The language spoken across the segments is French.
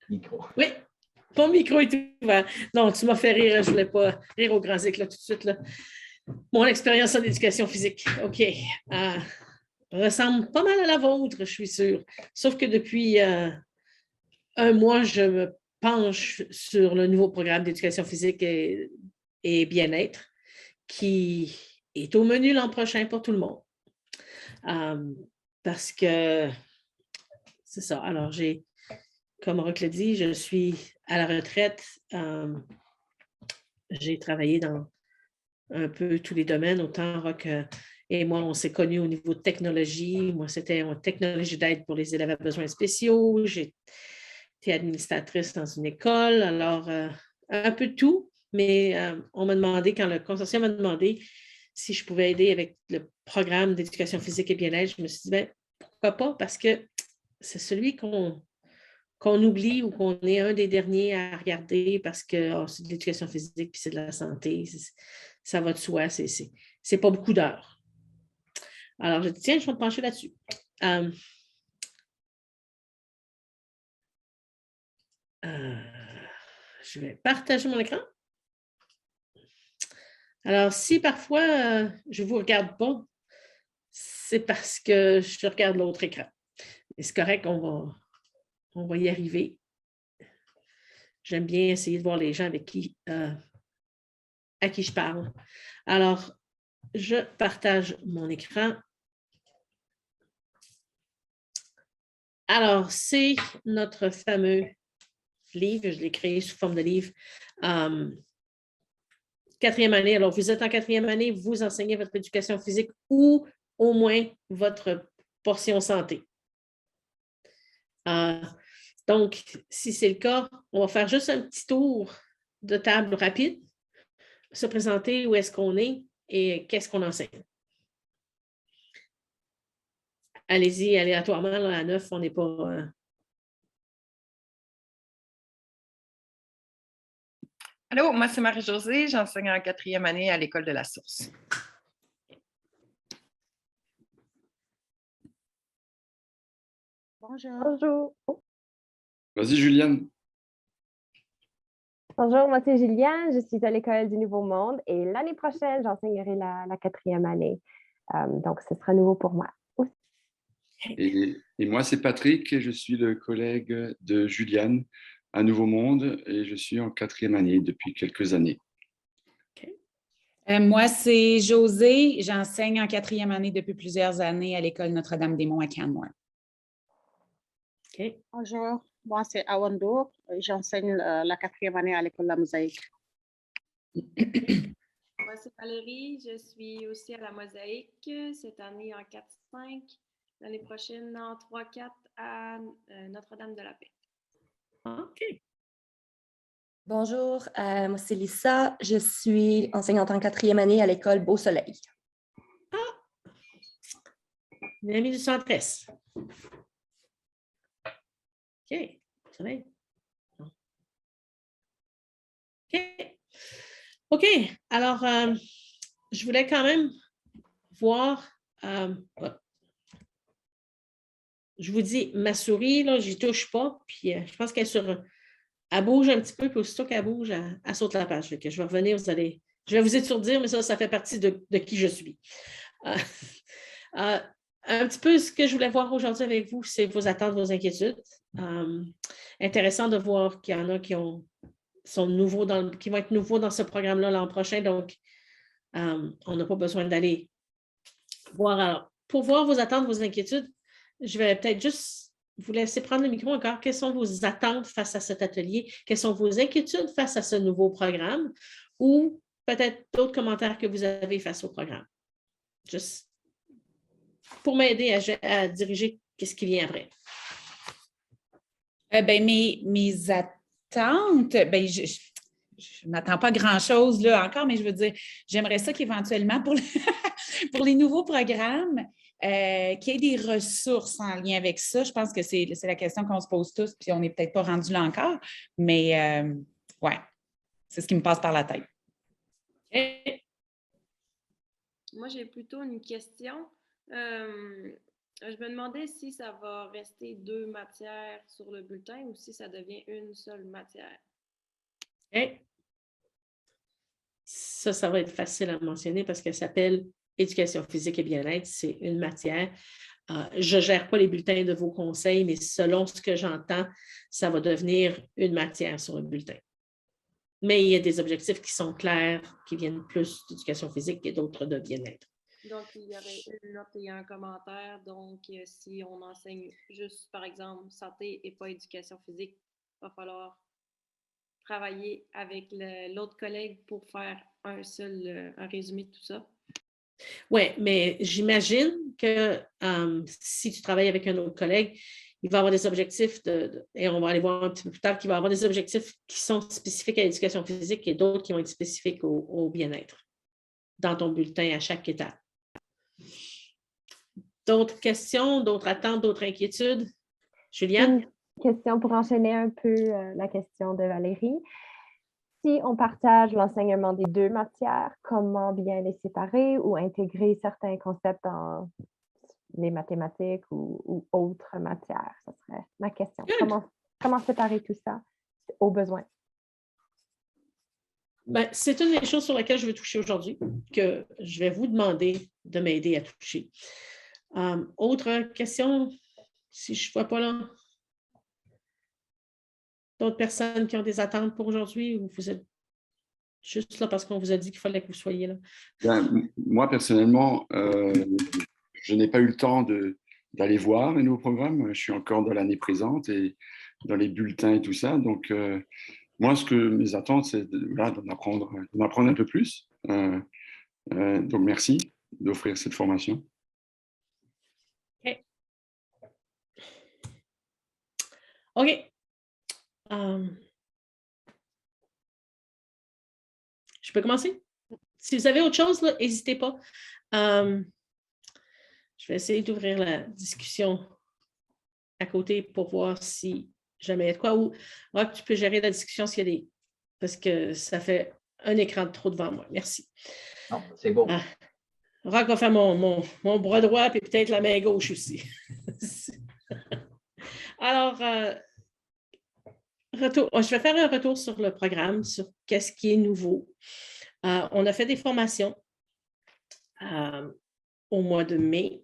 Micro. Oui, ton micro est ouvert. Non, tu m'as fait rire, je ne voulais pas rire au grand éclat tout de suite. Là. Mon expérience en éducation physique, OK, ressemble pas mal à la vôtre, je suis sûre. Sauf que depuis un mois, je me penche sur le nouveau programme d'éducation physique et bien-être qui est au menu l'an prochain pour tout le monde. Parce que c'est ça. Alors, comme Roch l'a dit, je suis à la retraite. J'ai travaillé dans un peu tous les domaines. Autant Roch et moi, on s'est connus au niveau de technologie. Moi, c'était une technologie d'aide pour les élèves à besoins spéciaux. J'ai été administratrice dans une école. Alors, un peu de tout. Mais on m'a demandé, quand le consortium m'a demandé si je pouvais aider avec le programme d'éducation physique et bien-être, je me suis dit, ben, pourquoi pas? Parce que c'est celui qu'on oublie ou qu'on est un des derniers à regarder parce que c'est de l'éducation physique puis c'est de la santé. Ça va de soi. C'est pas beaucoup d'heures. Alors, je dis, tiens, je vais me pencher là-dessus. Je vais partager mon écran. Alors, si parfois je ne vous regarde pas, c'est parce que je regarde l'autre écran. Et c'est correct, on va y arriver. J'aime bien essayer de voir les gens à qui je parle. Alors, je partage mon écran. Alors, c'est notre fameux livre. Je l'ai créé sous forme de livre. Quatrième année. Alors, vous êtes en quatrième année, vous enseignez votre éducation physique ou au moins votre portion santé. Donc, si c'est le cas, on va faire juste un petit tour de table rapide, se présenter où est-ce qu'on est et qu'est-ce qu'on enseigne. Allez-y aléatoirement, là, à 9, on n'est pas... Allô, moi c'est Marie-Josée, j'enseigne en quatrième année à l'École de la Source. Bonjour. Bonjour. Vas-y, Juliane. Bonjour, moi c'est Juliane, je suis à l'École du Nouveau Monde et l'année prochaine, j'enseignerai la quatrième année. Donc, ce sera nouveau pour moi. Et moi, c'est Patrick, et je suis le collègue de Juliane à Nouveau Monde et je suis en quatrième année depuis quelques années. Moi, c'est Josée, j'enseigne en quatrième année depuis plusieurs années à l'École Notre-Dame-des-Monts à Canmore. Okay. Bonjour, moi c'est Awando, j'enseigne la quatrième année à l'École de la Mosaïque. Moi, c'est Valérie, je suis aussi à la Mosaïque, cette année en 4-5, l'année prochaine en 3-4 à Notre-Dame de la Paix. OK. Bonjour, moi c'est Lisa, je suis enseignante en quatrième année à l'École Beau Soleil. Ah! Une amie du centre-est. OK. Soleil. OK. OK. Alors, je voulais quand même voir... je vous dis, ma souris, là, j'y touche pas, puis je pense qu'elle elle bouge un petit peu, puis aussitôt qu'elle bouge, elle saute la page. Fait que je vais revenir, je vais vous étourdir, mais ça fait partie de qui je suis. Un petit peu ce que je voulais voir aujourd'hui avec vous, c'est vos attentes, vos inquiétudes. Intéressant de voir qu'il y en a qui qui vont être nouveaux dans ce programme-là l'an prochain, donc on n'a pas besoin d'aller voir. Alors, pour voir vos attentes, vos inquiétudes, je vais peut-être juste vous laisser prendre le micro encore. Quelles sont vos attentes face à cet atelier? Quelles sont vos inquiétudes face à ce nouveau programme? Ou peut-être d'autres commentaires que vous avez face au programme? Juste pour m'aider à diriger ce qui vient après. Mes attentes, je n'attends pas grand-chose là encore, mais je veux dire, j'aimerais ça qu'éventuellement, pour les nouveaux programmes, qu'il y ait des ressources en lien avec ça. Je pense que c'est la question qu'on se pose tous, puis on n'est peut-être pas rendu là encore, mais ouais, c'est ce qui me passe par la tête. Moi, j'ai plutôt une question. Je me demandais si ça va rester 2 matières sur le bulletin ou si ça devient une seule matière. OK. Ça va être facile à mentionner parce qu'elle s'appelle Éducation physique et bien-être. C'est une matière. Je ne gère pas les bulletins de vos conseils, mais selon ce que j'entends, ça va devenir une matière sur le bulletin. Mais il y a des objectifs qui sont clairs, qui viennent plus d'éducation physique et d'autres de bien-être. Donc, il y aurait une note et un commentaire. Donc, si on enseigne juste, par exemple, santé et pas éducation physique, il va falloir travailler avec l'autre collègue pour faire un résumé de tout ça. Oui, mais j'imagine que si tu travailles avec un autre collègue, il va avoir des objectifs, et on va aller voir un petit peu plus tard, qu'il va avoir des objectifs qui sont spécifiques à l'éducation physique et d'autres qui vont être spécifiques au bien-être dans ton bulletin à chaque étape. D'autres questions, d'autres attentes, d'autres inquiétudes? Juliane? Une question pour enchaîner un peu la question de Valérie. Si on partage l'enseignement des 2 matières, comment bien les séparer ou intégrer certains concepts dans les mathématiques ou autres matières? Ce serait ma question. Comment séparer tout ça au besoin? Ben, c'est une des choses sur lesquelles je veux toucher aujourd'hui, que je vais vous demander de m'aider à toucher. Autre question, si je ne vois pas là? D'autres personnes qui ont des attentes pour aujourd'hui ou vous êtes juste là parce qu'on vous a dit qu'il fallait que vous soyez là? Ben, moi, personnellement, je n'ai pas eu le temps d'aller voir les nouveaux programmes. Je suis encore dans l'année présente et dans les bulletins et tout ça. Donc, moi, mes attentes, c'est d'en apprendre un peu plus. Donc, merci d'offrir cette formation. OK. OK. Je peux commencer? Si vous avez autre chose, n'hésitez pas. Je vais essayer d'ouvrir la discussion à côté pour voir si jamais il y a de quoi. Ou tu peux gérer la discussion s'il y a des... Parce que ça fait un écran de trop devant moi. Merci. Non, c'est beau. Rock va faire mon bras droit et peut-être la main gauche aussi. Alors, je vais faire un retour sur le programme, sur qu'est-ce qui est nouveau. On a fait des formations au mois de mai.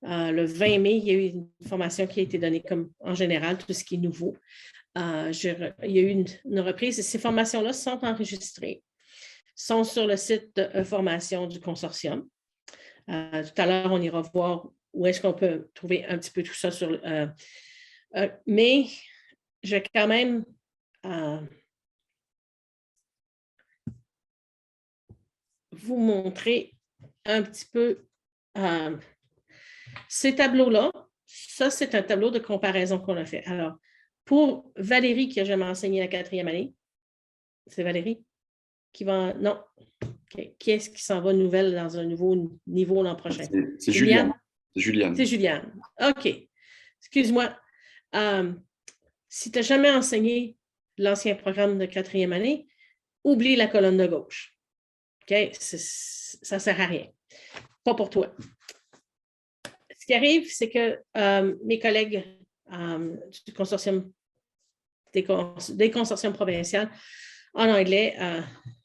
Le 20 mai, il y a eu une formation qui a été donnée comme en général, tout ce qui est nouveau. Il y a eu une reprise et ces formations-là sont enregistrées, sont sur le site de formation du consortium. Tout à l'heure, on ira voir où est-ce qu'on peut trouver un petit peu tout ça sur... mais je vais quand même vous montrer un petit peu ces tableaux-là. Ça, c'est un tableau de comparaison qu'on a fait. Alors, pour Valérie, qui n'a jamais enseigné la 4e année, c'est Valérie qui va... Non. Okay. Qui est-ce qui s'en va nouvelle dans un nouveau niveau l'an prochain? C'est Juliane. C'est Juliane. OK. Excuse-moi. Si tu n'as jamais enseigné l'ancien programme de 4e année, oublie la colonne de gauche. OK? Ça ne sert à rien. Pas pour toi. Ce qui arrive, c'est que mes collègues du consortium, des consortiums provinciaux en anglais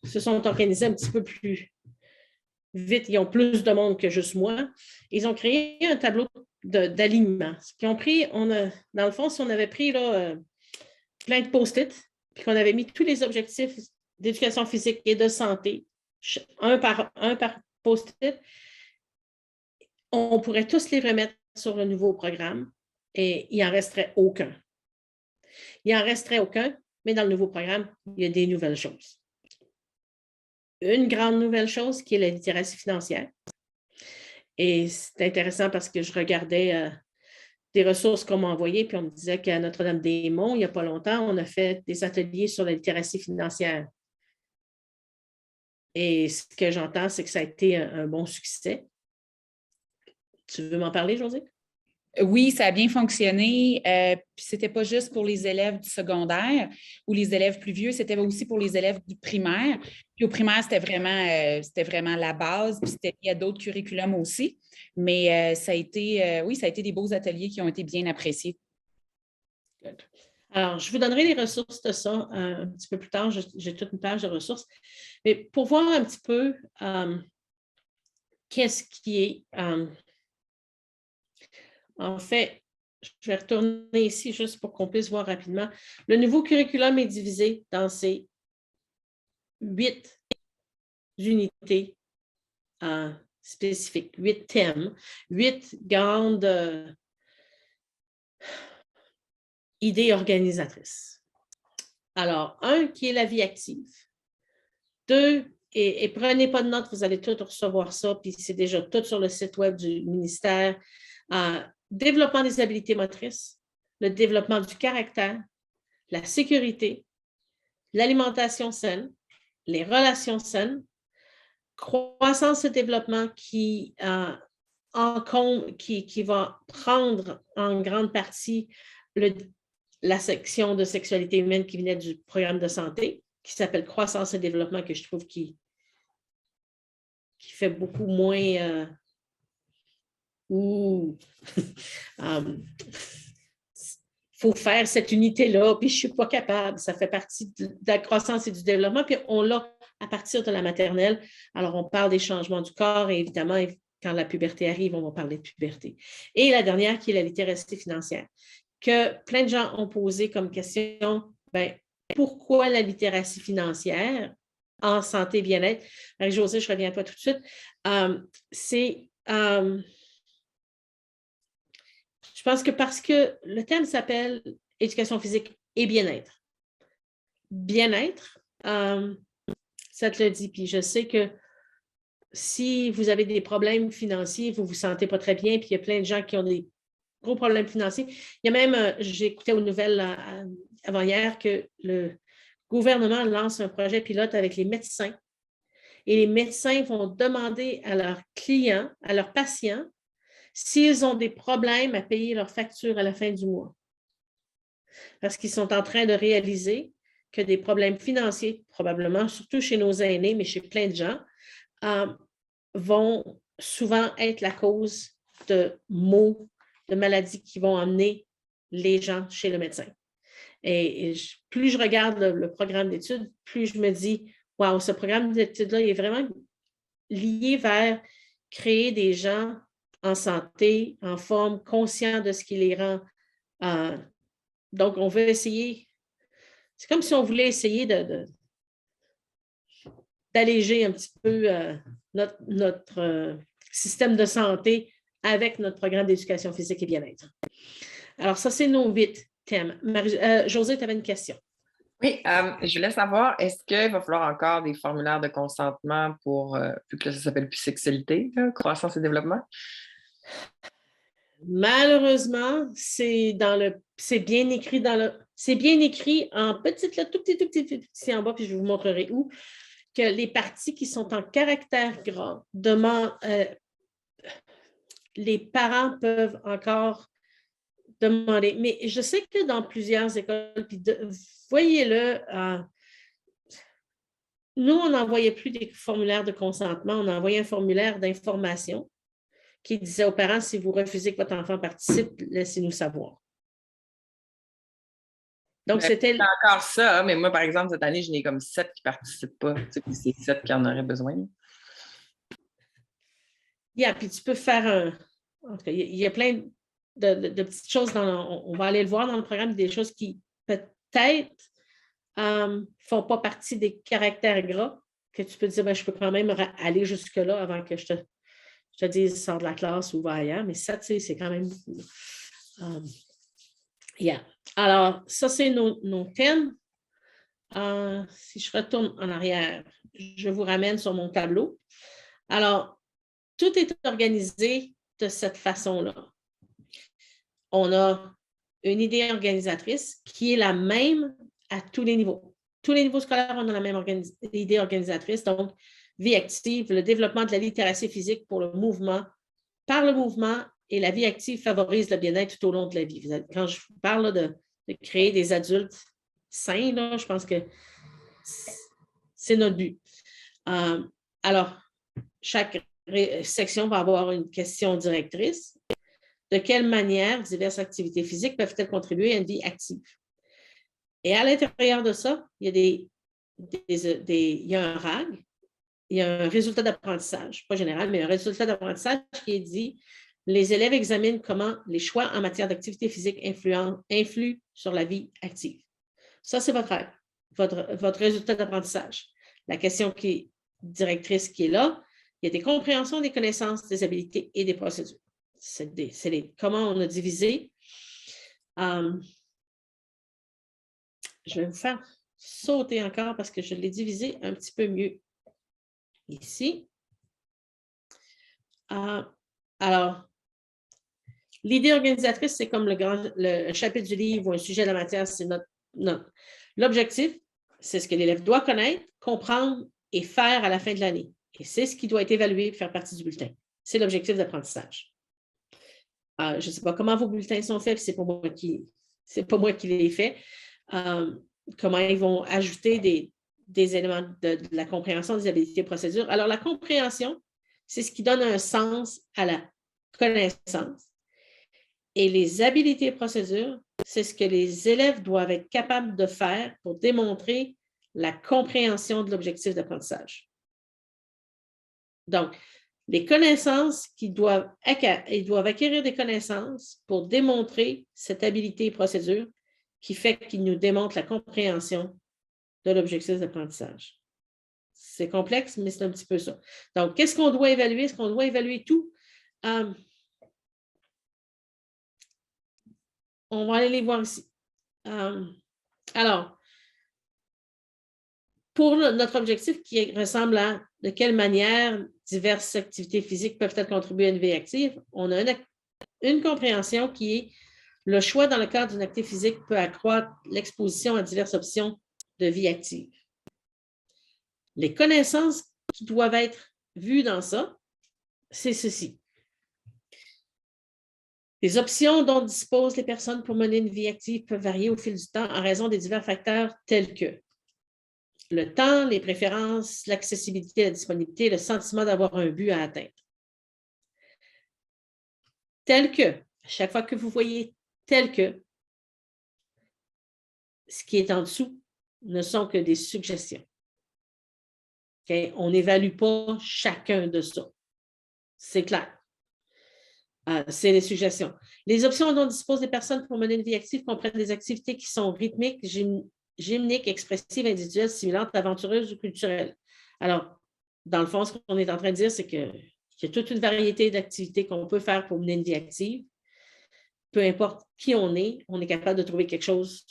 se sont organisés un petit peu plus vite. Ils ont plus de monde que juste moi. Ils ont créé un tableau d'alignement. Dans le fond, si on avait pris là, plein de post-it, puis qu'on avait mis tous les objectifs d'éducation physique et de santé, un par post-it, on pourrait tous les remettre sur le nouveau programme et il n'en resterait aucun. Il n'en resterait aucun, mais dans le nouveau programme, il y a des nouvelles choses. Une grande nouvelle chose qui est la littératie financière. Et c'est intéressant parce que je regardais des ressources qu'on m'a envoyées, puis on me disait qu'à Notre-Dame-des-Monts, il n'y a pas longtemps, on a fait des ateliers sur la littératie financière. Et ce que j'entends, c'est que ça a été un bon succès. Tu veux m'en parler, José? Oui, ça a bien fonctionné. Puis c'était pas juste pour les élèves du secondaire ou les élèves plus vieux, c'était aussi pour les élèves du primaire. Puis au primaire, c'était vraiment la base, puis c'était lié à d'autres curriculums aussi. Mais ça a été des beaux ateliers qui ont été bien appréciés. Good. Alors, je vous donnerai les ressources de ça un petit peu plus tard. J'ai toute une page de ressources. Mais pour voir un petit peu qu'est-ce qui est... en fait, je vais retourner ici juste pour qu'on puisse voir rapidement. Le nouveau curriculum est divisé dans ces 8 unités spécifiques, 8 thèmes, 8 grandes idées organisatrices. Alors, 1 qui est la vie active. 2, et prenez pas de notes, vous allez tout recevoir ça, puis c'est déjà tout sur le site web du ministère. Développement des habiletés motrices, le développement du caractère, la sécurité, l'alimentation saine, les relations saines, croissance et développement qui va prendre en grande partie la section de sexualité humaine qui venait du programme de santé, qui s'appelle croissance et développement, que je trouve qui fait beaucoup moins... faut faire cette unité-là, puis je ne suis pas capable. Ça fait partie de la croissance et du développement, puis on l'a à partir de la maternelle. Alors, on parle des changements du corps, et évidemment, quand la puberté arrive, on va parler de puberté. Et la dernière, qui est la littératie financière, que plein de gens ont posé comme question, pourquoi la littératie financière en santé et bien-être? Marie-Josée, je reviens à toi tout de suite. Je pense que parce que le thème s'appelle éducation physique et bien-être. Bien-être, ça te le dit. Puis je sais que si vous avez des problèmes financiers, vous ne vous sentez pas très bien, puis il y a plein de gens qui ont des gros problèmes financiers. Il y a même, j'écoutais aux nouvelles avant-hier que le gouvernement lance un projet pilote avec les médecins. Et les médecins vont demander à leurs clients, à leurs patients, s'ils ont des problèmes à payer leurs factures à la fin du mois. Parce qu'ils sont en train de réaliser que des problèmes financiers, probablement, surtout chez nos aînés, mais chez plein de gens, vont souvent être la cause de maux, de maladies qui vont emmener les gens chez le médecin. Et plus je regarde le programme d'études, plus je me dis, wow, ce programme d'études-là est vraiment lié vers créer des gens en santé, en forme, conscients de ce qui les rend. Donc, on veut essayer, c'est comme si on voulait essayer d'alléger un petit peu notre système de santé avec notre programme d'éducation physique et bien-être. Alors, ça, c'est nos 8 thèmes. Josée, tu avais une question. Oui, je voulais savoir, est-ce qu'il va falloir encore des formulaires de consentement vu que ça s'appelle plus sexualité, croissance et développement? Malheureusement, c'est bien écrit en petite lettre, tout petit en bas, puis je vous montrerai où, que les parties qui sont en caractère gras les parents peuvent encore demander. Mais je sais que dans plusieurs écoles, puis voyez-le, nous, on n'envoyait plus des formulaires de consentement, on envoyait un formulaire d'information qui disait aux parents, si vous refusez que votre enfant participe, laissez-nous savoir. Donc, c'était... C'est encore ça, mais moi, par exemple, cette année, je n'ai comme 7 qui ne participent pas. C'est 7 qui en auraient besoin. Puis tu peux faire en tout cas, il y a plein de petites choses on va aller le voir dans le programme, des choses qui peut-être ne font pas partie des caractères gras, que tu peux dire, je peux quand même aller jusque-là avant que je te dise, sors de la classe ou va ailleurs, mais ça, tu sais, c'est quand même beaucoup. Alors, ça, c'est nos thèmes. Si je retourne en arrière, je vous ramène sur mon tableau. Alors, tout est organisé de cette façon-là. On a une idée organisatrice qui est la même à tous les niveaux. Tous les niveaux scolaires, on a la même idée organisatrice. Donc, vie active, le développement de la littératie physique pour le mouvement, par le mouvement et la vie active favorise le bien-être tout au long de la vie. Quand je vous parle là, de créer des adultes sains, là, je pense que c'est notre but. Alors, chaque section va avoir une question directrice. De quelle manière diverses activités physiques peuvent-elles contribuer à une vie active? Et à l'intérieur de ça, il y a un RAG, il y a un résultat d'apprentissage, pas général, mais un résultat d'apprentissage qui est dit, les élèves examinent comment les choix en matière d'activité physique influent sur la vie active. Ça, c'est votre résultat d'apprentissage. La question directrice qui est là, il y a des compréhensions, des connaissances, des habilités et des procédures. Comment on a divisé. Je vais vous faire sauter encore parce que je l'ai divisé un petit peu mieux ici. Alors, l'idée organisatrice, c'est comme le chapitre du livre ou un sujet de la matière, c'est l'objectif, c'est ce que l'élève doit connaître, comprendre et faire à la fin de l'année. Et c'est ce qui doit être évalué et faire partie du bulletin. C'est l'objectif d'apprentissage. Je ne sais pas comment vos bulletins sont faits, c'est pas moi qui les fais. Comment ils vont ajouter des éléments de la compréhension des habilités et procédures. Alors, la compréhension, c'est ce qui donne un sens à la connaissance. Et les habilités et procédures, c'est ce que les élèves doivent être capables de faire pour démontrer la compréhension de l'objectif d'apprentissage. Donc, les connaissances ils doivent acquérir des connaissances pour démontrer cette habilité et procédure qui fait qu'ils nous démontrent la compréhension de l'objectif d'apprentissage. C'est complexe, mais c'est un petit peu ça. Donc, qu'est-ce qu'on doit évaluer? Est-ce qu'on doit évaluer tout? On va aller les voir ici. Alors, pour notre objectif qui ressemble à de quelle manière diverses activités physiques peuvent-elles contribuer à une vie active, on a une compréhension qui est le choix dans le cadre d'une activité physique peut accroître l'exposition à diverses options de vie active. Les connaissances qui doivent être vues dans ça, c'est ceci. Les options dont disposent les personnes pour mener une vie active peuvent varier au fil du temps en raison des divers facteurs tels que le temps, les préférences, l'accessibilité, la disponibilité, le sentiment d'avoir un but à atteindre. Tel que, à chaque fois que vous voyez tel que, ce qui est en dessous ne sont que des suggestions. Okay? On n'évalue pas chacun de ça. C'est clair. C'est les suggestions. Les options dont disposent les personnes pour mener une vie active comprennent des activités qui sont rythmiques, gymniques, expressives, individuelles, stimulantes, aventureuses ou culturelles. Alors, dans le fond, ce qu'on est en train de dire, c'est qu'il y a toute une variété d'activités qu'on peut faire pour mener une vie active. Peu importe qui on est capable de trouver quelque chose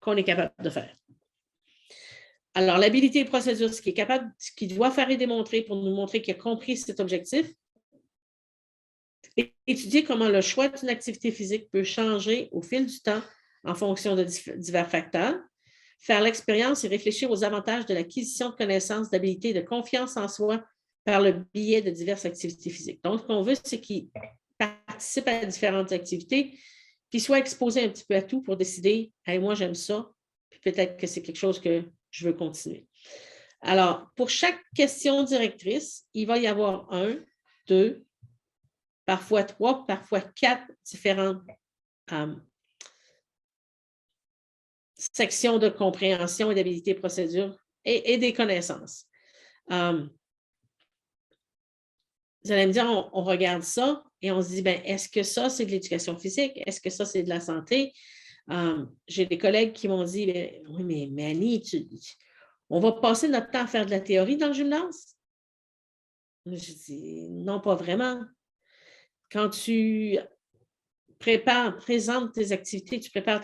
qu'on est capable de faire. Alors, l'habilité et procédure, ce qu'il doit faire et démontrer pour nous montrer qu'il a compris cet objectif. Étudier comment le choix d'une activité physique peut changer au fil du temps en fonction de divers facteurs. Faire l'expérience et réfléchir aux avantages de l'acquisition de connaissances, d'habilités et de confiance en soi par le biais de diverses activités physiques. Donc, ce qu'on veut, c'est qu'ils participent à différentes activités, qu'ils soient exposés un petit peu à tout pour décider « Hey, moi, j'aime ça, puis peut-être que c'est quelque chose que je veux continuer. » Alors, pour chaque question directrice, il va y avoir 1, 2, parfois 3, parfois 4 différentes sections de compréhension et d'habilité procédure et des connaissances. Vous allez me dire, on regarde ça et on se dit, ben, est-ce que ça, c'est de l'éducation physique? Est-ce que ça, c'est de la santé? J'ai des collègues qui m'ont dit, ben, oui, mais Annie, on va passer notre temps à faire de la théorie dans le gymnase? Je dis, non, pas vraiment. Quand tu présentes tes activités, tu prépares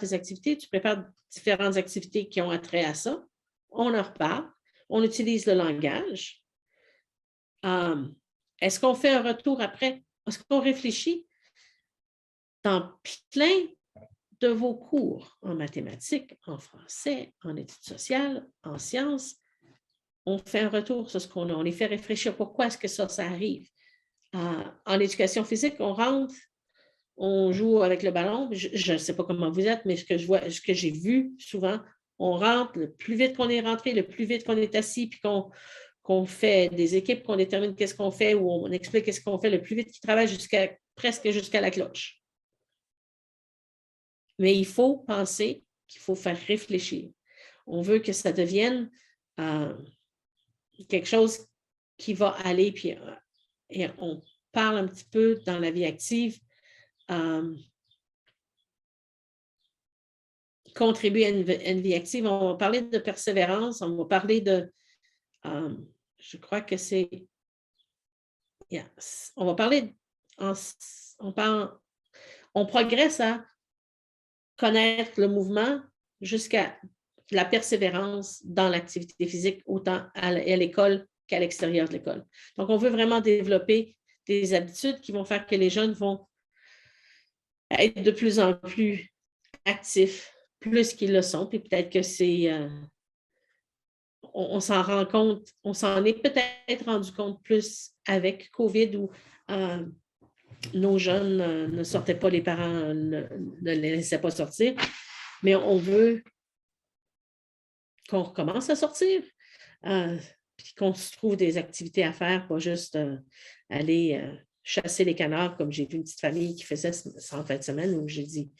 différentes activités qui ont attrait à ça, on en reparle, on utilise le langage. Est-ce qu'on fait un retour après? Est-ce qu'on réfléchit? Dans plein de vos cours en mathématiques, en français, en études sociales, en sciences, on fait un retour sur ce qu'on a. On les fait réfléchir pourquoi est-ce que ça arrive. En éducation physique, on rentre on joue avec le ballon. Je ne sais pas comment vous êtes, mais ce que je vois, ce que j'ai vu souvent, on rentre le plus vite qu'on est rentré, le plus vite qu'on est assis, puis qu'on fait des équipes, qu'on détermine qu'est-ce qu'on fait, ou on explique qu'est-ce qu'on fait, le plus vite qu'ils travaillent presque jusqu'à la cloche. Mais il faut penser qu'il faut faire réfléchir. On veut que ça devienne quelque chose qui va aller, puis et on parle un petit peu dans la vie active, contribuer à une vie active. On va parler de persévérance, on va parler de, je crois que c'est, on va parler, on progresse à connaître le mouvement jusqu'à la persévérance dans l'activité physique, autant à l'école qu'à l'extérieur de l'école. Donc, on veut vraiment développer des habitudes qui vont faire que les jeunes vont être de plus en plus actifs, plus qu'ils le sont. Puis peut-être que c'est... on s'en rend compte, on s'en est peut-être rendu compte plus avec COVID où nos jeunes ne sortaient pas, les parents ne les laissaient pas sortir. Mais on veut qu'on recommence à sortir, puis qu'on se trouve des activités à faire, pas juste aller chasser les canards, comme j'ai vu une petite famille qui faisait ça en fin de semaine, où j'ai dit,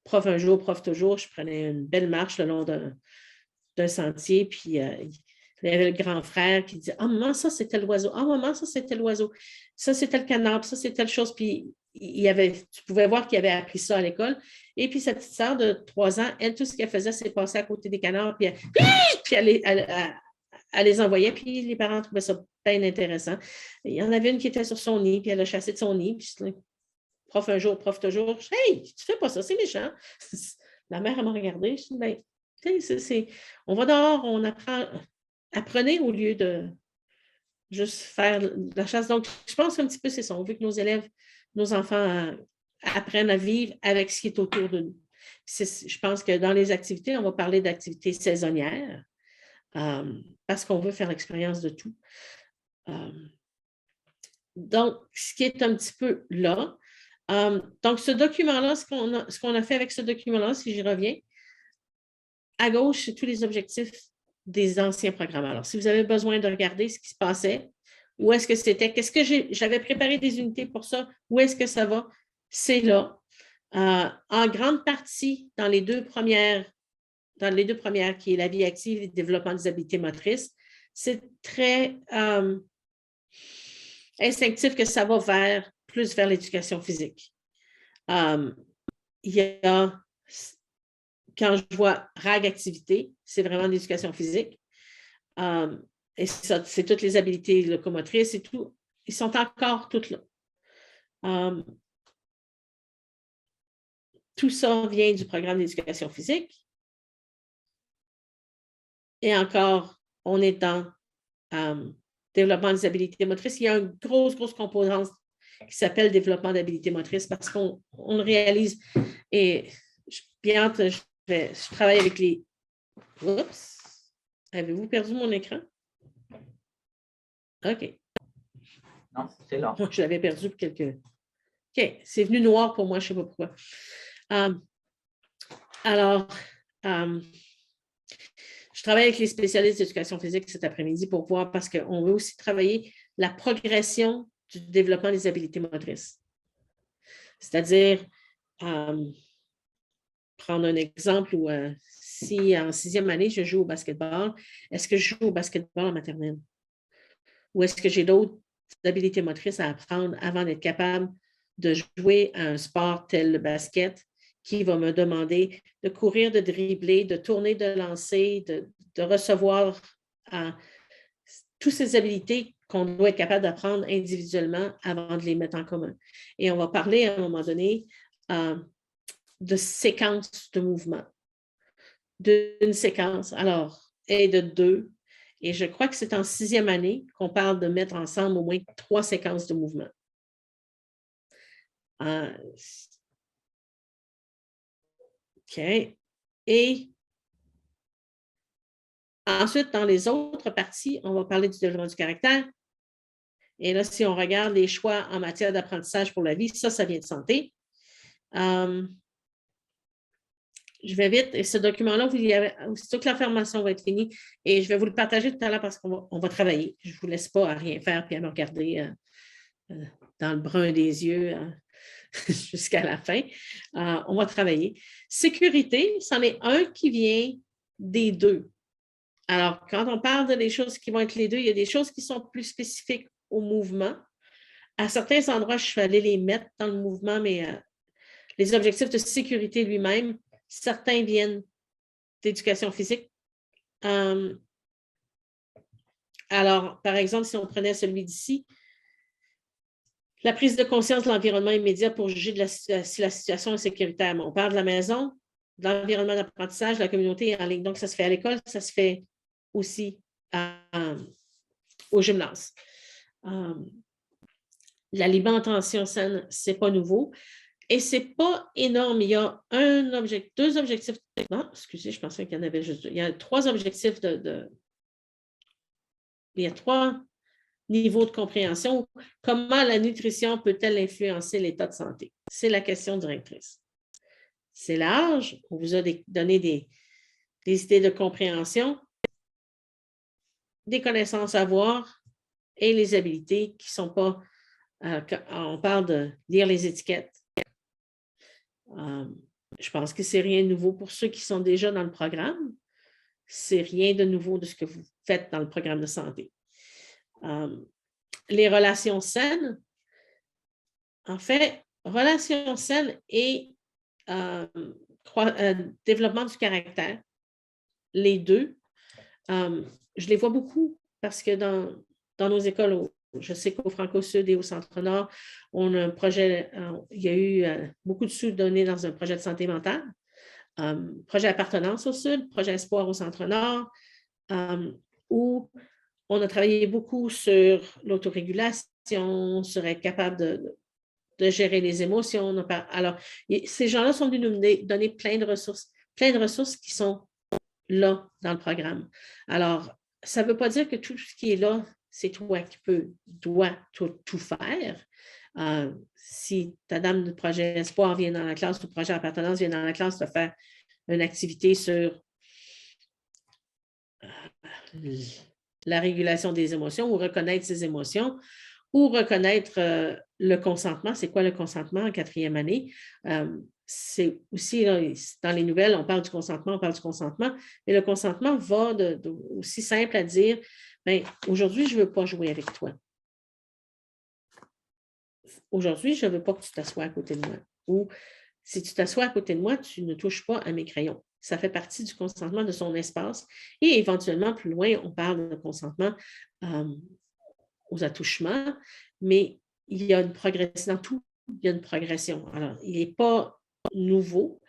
prof un jour, prof toujours, je prenais une belle marche le long d'un sentier, puis il y avait le grand frère qui dit « Ah, maman, ça, c'était l'oiseau. Ah, maman, ça, c'était l'oiseau. Ça, c'était le canard. Puis ça, c'était telle chose. » Puis tu pouvais voir qu'il avait appris ça à l'école. Et puis, sa petite sœur de 3 ans, elle, tout ce qu'elle faisait, c'est passer à côté des canards, puis elle les envoyait, puis les parents trouvaient ça bien intéressant. Il y en avait une qui était sur son nid, puis elle a chassé de son nid, puis prof un jour, prof toujours. « Hey, tu fais pas ça, c'est méchant. » La mère, elle m'a regardé. Je dis « Ben, on va dehors, on apprend. Apprenez au lieu de juste faire la chasse. » Donc, je pense un petit peu c'est ça. On veut que nos élèves, nos enfants apprennent à vivre avec ce qui est autour de nous. Je pense que dans les activités, on va parler d'activités saisonnières parce qu'on veut faire l'expérience de tout. Donc, ce qui est un petit peu là. Donc, ce document-là, ce qu'on a fait avec ce document-là, si j'y reviens, à gauche, c'est tous les objectifs des anciens programmes. Alors, si vous avez besoin de regarder ce qui se passait, où est-ce que c'était, qu'est-ce que j'avais préparé des unités pour ça, où est-ce que ça va, c'est là. En grande partie, dans les deux premières, qui est la vie active et le développement des habiletés motrices, c'est très instinctif que ça va plus vers l'éducation physique. Il y a... Quand je vois RAG activité, c'est vraiment l'éducation physique. Et ça, c'est toutes les habiletés locomotrices et tout. Ils sont encore toutes là. Tout ça vient du programme d'éducation physique. Et encore, on est dans développement des habiletés motrices. Il y a une grosse composante qui s'appelle développement d'habiletés motrices parce qu'on le réalise. Et je travaille avec les... Oups! Avez-vous perdu mon écran? OK. Non, c'est là. Moi, je l'avais perdu pour quelques... OK, c'est venu noir pour moi, je ne sais pas pourquoi. Je travaille avec les spécialistes d'éducation physique cet après-midi pour voir, parce qu'on veut aussi travailler la progression du développement des habiletés motrices. C'est-à-dire, prendre un exemple où si en 6e année, je joue au basketball, est-ce que je joue au basketball en maternelle? Ou est-ce que j'ai d'autres habiletés motrices à apprendre avant d'être capable de jouer à un sport tel le basket qui va me demander de courir, de dribbler, de tourner, de lancer, de recevoir toutes ces habiletés qu'on doit être capable d'apprendre individuellement avant de les mettre en commun. Et on va parler à un moment donné de séquence de mouvement, d'une séquence, alors, et de 2. Et je crois que c'est en 6e année qu'on parle de mettre ensemble au moins 3 séquences de mouvement. OK. Et ensuite, dans les autres parties, on va parler du développement du caractère Et là, si on regarde les choix en matière d'apprentissage pour la vie, ça vient de santé. Je vais vite, et ce document-là, aussitôt que la formation va être finie, et je vais vous le partager tout à l'heure parce qu'on va travailler. Je ne vous laisse pas à rien faire puis à me regarder dans le brun des yeux jusqu'à la fin. On va travailler. Sécurité, c'en est un qui vient des deux. Alors, quand on parle des choses qui vont être les deux, il y a des choses qui sont plus spécifiques au mouvement. À certains endroits, je suis allée les mettre dans le mouvement, mais les objectifs de sécurité lui-même, certains viennent d'éducation physique. Alors, par exemple, si on prenait celui d'ici, la prise de conscience de l'environnement immédiat pour juger si la situation est sécuritaire. On parle de la maison, de l'environnement d'apprentissage, de la communauté et en ligne. Donc, ça se fait à l'école, ça se fait aussi au gymnase. L'alimentation saine, ce n'est pas nouveau. Et ce n'est pas énorme. Il y a deux objectifs. Non, excusez, je pensais qu'il y en avait juste deux. Il y a 3 objectifs il y a 3 niveaux de compréhension. Comment la nutrition peut-elle influencer l'état de santé? C'est la question directrice. C'est large. On vous a donné des idées de compréhension, des connaissances à avoir et les habilités qui ne sont pas... on parle de lire les étiquettes. Je pense que ce n'est rien de nouveau pour ceux qui sont déjà dans le programme. Ce n'est rien de nouveau de ce que vous faites dans le programme de santé. Les relations saines, en fait, relations saines et développement du caractère, les deux, je les vois beaucoup parce que dans nos écoles, je sais qu'au Franco-Sud et au Centre-Nord, on a un projet, il y a eu beaucoup de sous donnés dans un projet de santé mentale, projet appartenance au Sud, projet espoir au Centre-Nord, où on a travaillé beaucoup sur l'autorégulation, sur être capable de gérer les émotions. Alors, ces gens-là sont venus nous donner plein de ressources qui sont là dans le programme. Alors, ça ne veut pas dire que tout ce qui est là, c'est toi qui dois tout faire. Si ta dame de projet espoir vient dans la classe ou projet appartenance vient dans la classe de faire une activité sur la régulation des émotions ou reconnaître ses émotions ou reconnaître le consentement. C'est quoi le consentement en 4e année? C'est aussi, là, dans les nouvelles, on parle du consentement, mais le consentement va aussi simple à dire, bien, aujourd'hui, je ne veux pas jouer avec toi. Aujourd'hui, je ne veux pas que tu t'assoies à côté de moi. Ou si tu t'assois à côté de moi, tu ne touches pas à mes crayons. Ça fait partie du consentement de son espace. Et éventuellement, plus loin, on parle de consentement aux attouchements, mais il y a une progression dans tout. Il y a une progression. Alors, il n'est pas nouveau.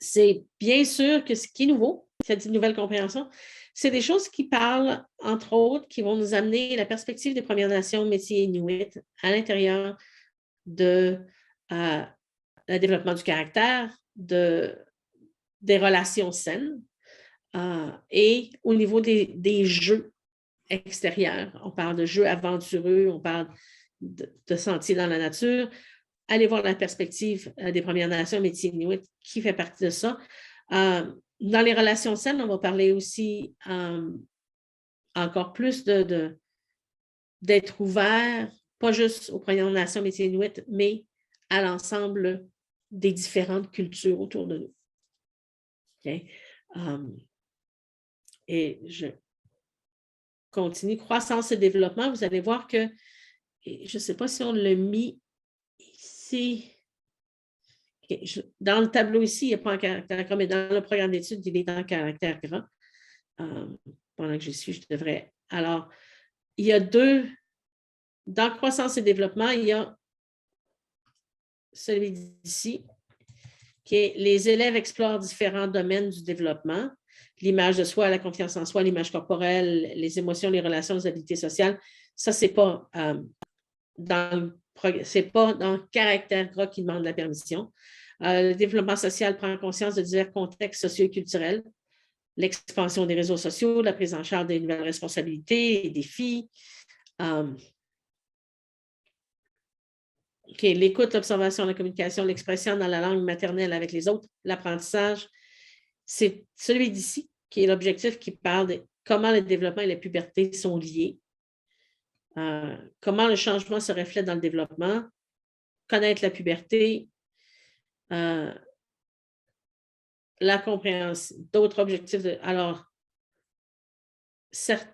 C'est bien sûr que ce qui est nouveau, cette nouvelle compréhension, c'est des choses qui parlent, entre autres, qui vont nous amener la perspective des Premières Nations, métiers inuits à l'intérieur de le développement du caractère, des relations saines et au niveau des jeux extérieurs. On parle de jeux aventureux, on parle de sentiers dans la nature. Allez voir la perspective des Premières Nations, métiers inuits, qui fait partie de ça. Dans les relations saines, on va parler aussi encore plus d'être ouvert, pas juste aux Premières Nations, métiers inuits, mais à l'ensemble des différentes cultures autour de nous. Okay? Et je continue. Croissance et développement, vous allez voir que, je ne sais pas si on l'a mis ici. Okay. Dans le tableau ici, il n'y a pas un caractère gras, mais dans le programme d'études, il est en caractère gras. Pendant que j'y suis, je devrais. Alors, il y a dans croissance et développement, il y a celui d'ici, qui est les élèves explorent différents domaines du développement, l'image de soi, la confiance en soi, l'image corporelle, les émotions, les relations, les habiletés sociales. Ça, ce n'est pas dans le caractère gras qui demande la permission. Le développement social prend conscience de divers contextes socio et culturels, l'expansion des réseaux sociaux, la prise en charge des nouvelles responsabilités et défis, OK, l'écoute, l'observation, la communication, l'expression dans la langue maternelle avec les autres, l'apprentissage, c'est celui d'ici qui est l'objectif qui parle de comment le développement et la puberté sont liés, comment le changement se reflète dans le développement, connaître la puberté, la compréhension, d'autres objectifs. Alors, cette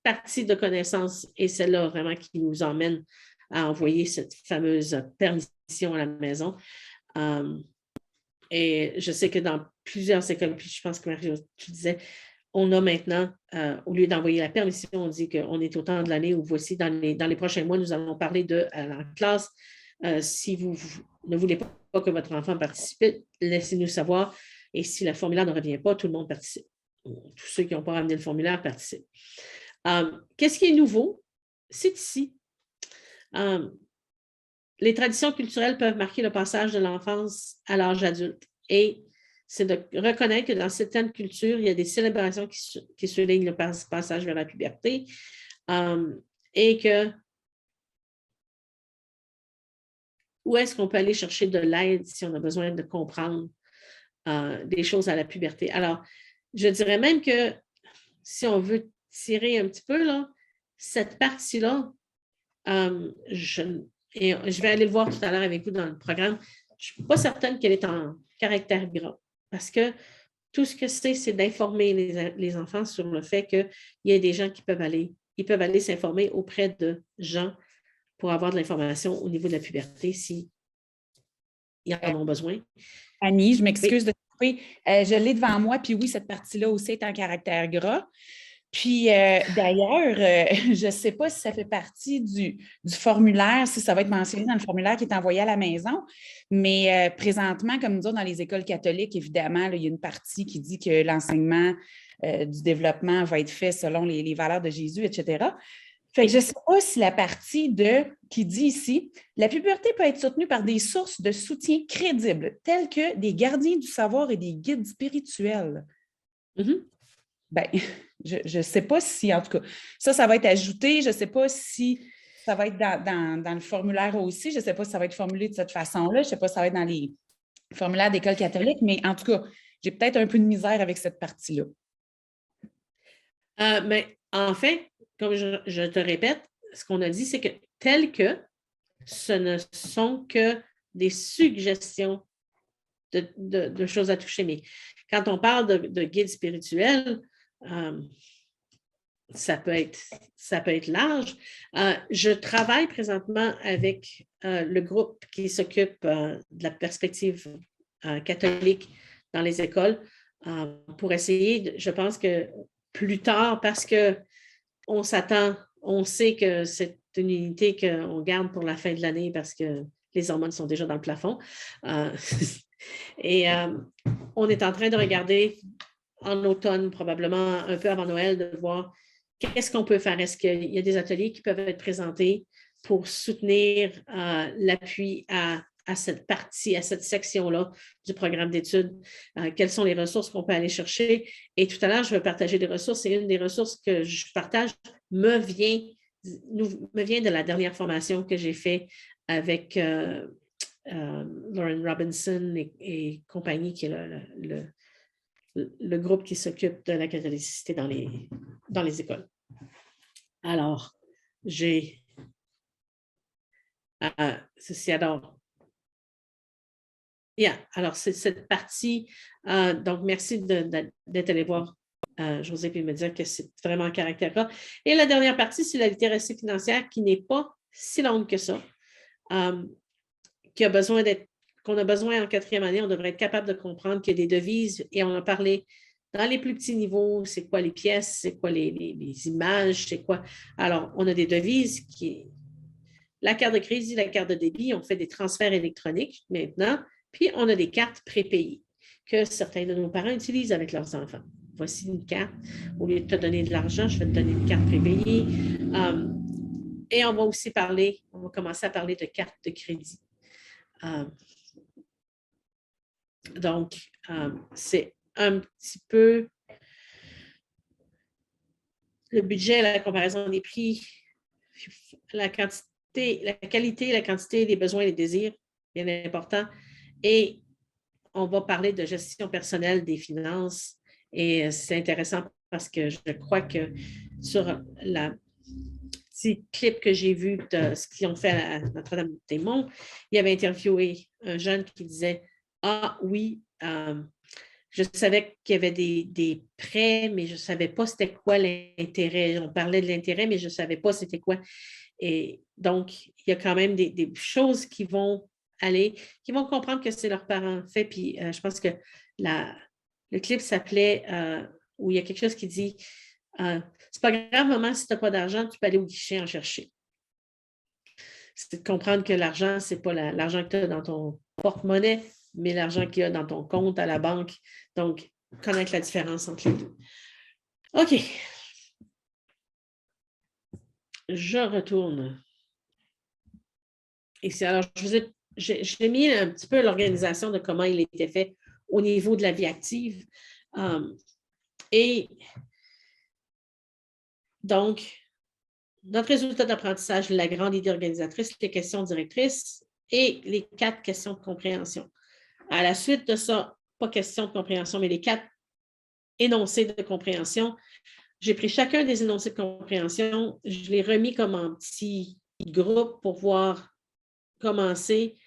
partie de connaissance est celle-là vraiment qui nous emmène à envoyer cette fameuse permission à la maison. Et je sais que dans plusieurs écoles, puis je pense que Marie, tu disais, on a maintenant, au lieu d'envoyer la permission, on dit qu'on est au temps de l'année où voici, dans les prochains mois, nous allons parler en classe. Si vous ne voulez pas que votre enfant participe, laissez-nous savoir. Et si le formulaire ne revient pas, tout le monde participe. Tous ceux qui n'ont pas ramené le formulaire participent. Qu'est-ce qui est nouveau? C'est ici. Les traditions culturelles peuvent marquer le passage de l'enfance à l'âge adulte. Et c'est de reconnaître que dans certaines cultures, il y a des célébrations qui soulignent le passage vers la puberté et que où est-ce qu'on peut aller chercher de l'aide si on a besoin de comprendre des choses à la puberté. Alors, je dirais même que si on veut tirer un petit peu, là, cette partie-là, je vais aller le voir tout à l'heure avec vous dans le programme. Je ne suis pas certaine qu'elle est en caractère gras parce que tout ce que c'est d'informer les enfants sur le fait qu'il y a des gens qui peuvent aller s'informer auprès de gens pour avoir de l'information au niveau de la puberté s'ils en ont besoin. Annie, je m'excuse de te couper. Je l'ai devant moi, puis oui, cette partie-là aussi est en caractère gras. Puis d'ailleurs, je ne sais pas si ça fait partie du formulaire, si ça va être mentionné dans le formulaire qui est envoyé à la maison, mais présentement, comme nous disons dans les écoles catholiques, évidemment, là, il y a une partie qui dit que l'enseignement du développement va être fait selon les valeurs de Jésus, etc. Fait que je ne sais pas si la partie qui dit ici, la puberté peut être soutenue par des sources de soutien crédibles, telles que des gardiens du savoir et des guides spirituels. Mm-hmm. Bien, je ne sais pas si, en tout cas, ça va être ajouté. Je ne sais pas si ça va être dans le formulaire aussi. Je ne sais pas si ça va être formulé de cette façon-là. Je ne sais pas si ça va être dans les formulaires d'école catholique, mais en tout cas, j'ai peut-être un peu de misère avec cette partie-là. Mais en fait, comme je te répète, ce qu'on a dit, c'est que tel que ce ne sont que des suggestions de choses à toucher. Mais quand on parle de guide spirituel, ça peut être large. Je travaille présentement avec le groupe qui s'occupe de la perspective catholique dans les écoles pour essayer, je pense que plus tard, parce qu'on s'attend, on sait que c'est une unité qu'on garde pour la fin de l'année parce que les hormones sont déjà dans le plafond. Et on est en train de regarder en automne, probablement un peu avant Noël, de voir qu'est-ce qu'on peut faire. Est-ce qu'il y a des ateliers qui peuvent être présentés pour soutenir l'appui à cette partie, à cette section-là du programme d'études? Quelles sont les ressources qu'on peut aller chercher? Et tout à l'heure, je vais partager des ressources. Et une des ressources que je partage me vient de la dernière formation que j'ai faite avec Lauren Robinson et compagnie, qui est le groupe qui s'occupe de la catholicité dans les écoles. Alors, j'ai ceci. Alors, c'est cette partie. Donc, merci d'être allé voir José et me dire que c'est vraiment un caractère là. Et la dernière partie, c'est la littératie financière qui n'est pas si longue que ça, qu'on a besoin en 4e année. On devrait être capable de comprendre qu'il y a des devises, et on a parlé dans les plus petits niveaux, c'est quoi les pièces, c'est quoi les images, c'est quoi. Alors, on a des devises la carte de crédit, la carte de débit, on fait des transferts électroniques maintenant, puis on a des cartes prépayées que certains de nos parents utilisent avec leurs enfants. Voici une carte. Au lieu de te donner de l'argent, je vais te donner une carte prépayée. Et on va commencer à parler de carte de crédit. Donc, c'est un petit peu le budget, la comparaison des prix, la qualité, la quantité des besoins et des désirs, bien important. Et on va parler de gestion personnelle des finances. Et c'est intéressant parce que je crois que sur le petit clip que j'ai vu de ce qu'ils ont fait à Notre-Dame-des-Monts, il avait interviewé un jeune qui disait « Ah oui, je savais qu'il y avait des prêts, mais je ne savais pas c'était quoi l'intérêt. On parlait de l'intérêt, mais je ne savais pas c'était quoi. » Et donc, il y a quand même des choses qui vont comprendre que c'est leurs parents fait. Puis je pense que le clip s'appelait où il y a quelque chose qui dit c'est pas grave, maman, si tu n'as pas d'argent, tu peux aller au guichet en chercher. C'est de comprendre que l'argent, ce n'est pas l'argent que tu as dans ton porte-monnaie, mais l'argent qu'il y a dans ton compte à la banque. Donc, connaître la différence entre les deux. OK. Je retourne. Ici, alors, j'ai mis un petit peu l'organisation de comment il était fait au niveau de la vie active. Et donc, notre résultat d'apprentissage, la grande idée organisatrice, les questions directrices et les 4 questions de compréhension. À la suite de ça, pas question de compréhension, mais les 4 énoncés de compréhension. J'ai pris chacun des énoncés de compréhension, je l'ai remis comme en petits groupes pour voir commencer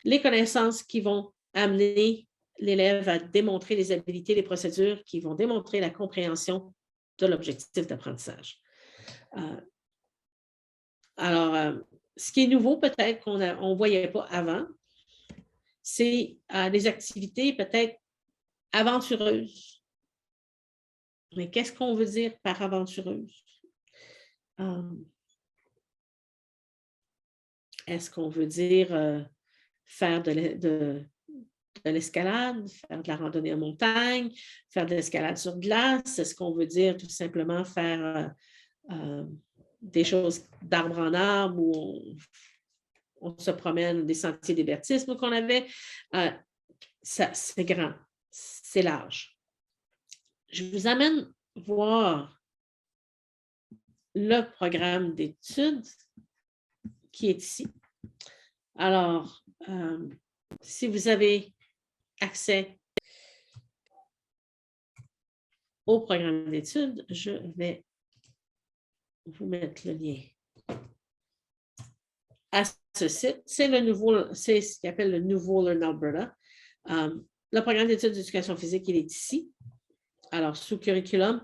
les connaissances qui vont amener l'élève à démontrer les habilités, les procédures qui vont démontrer la compréhension de l'objectif d'apprentissage. Alors, ce qui est nouveau, peut-être qu'on ne voyait pas avant, c'est des activités peut-être aventureuses. Mais qu'est-ce qu'on veut dire par aventureuse? Est-ce qu'on veut dire faire de l'escalade, faire de la randonnée en montagne, faire de l'escalade sur glace? Est-ce qu'on veut dire tout simplement faire des choses d'arbre en arbre où on se promène, des sentiers d'hébertisme qu'on avait? C'est grand, c'est large. Je vous amène voir le programme d'études qui est ici. Alors, si vous avez accès au programme d'études, je vais vous mettre le lien à ce site. C'est ce qu'il appelle le nouveau Learn Alberta. Le programme d'études d'éducation physique, il est ici. Alors, sous curriculum,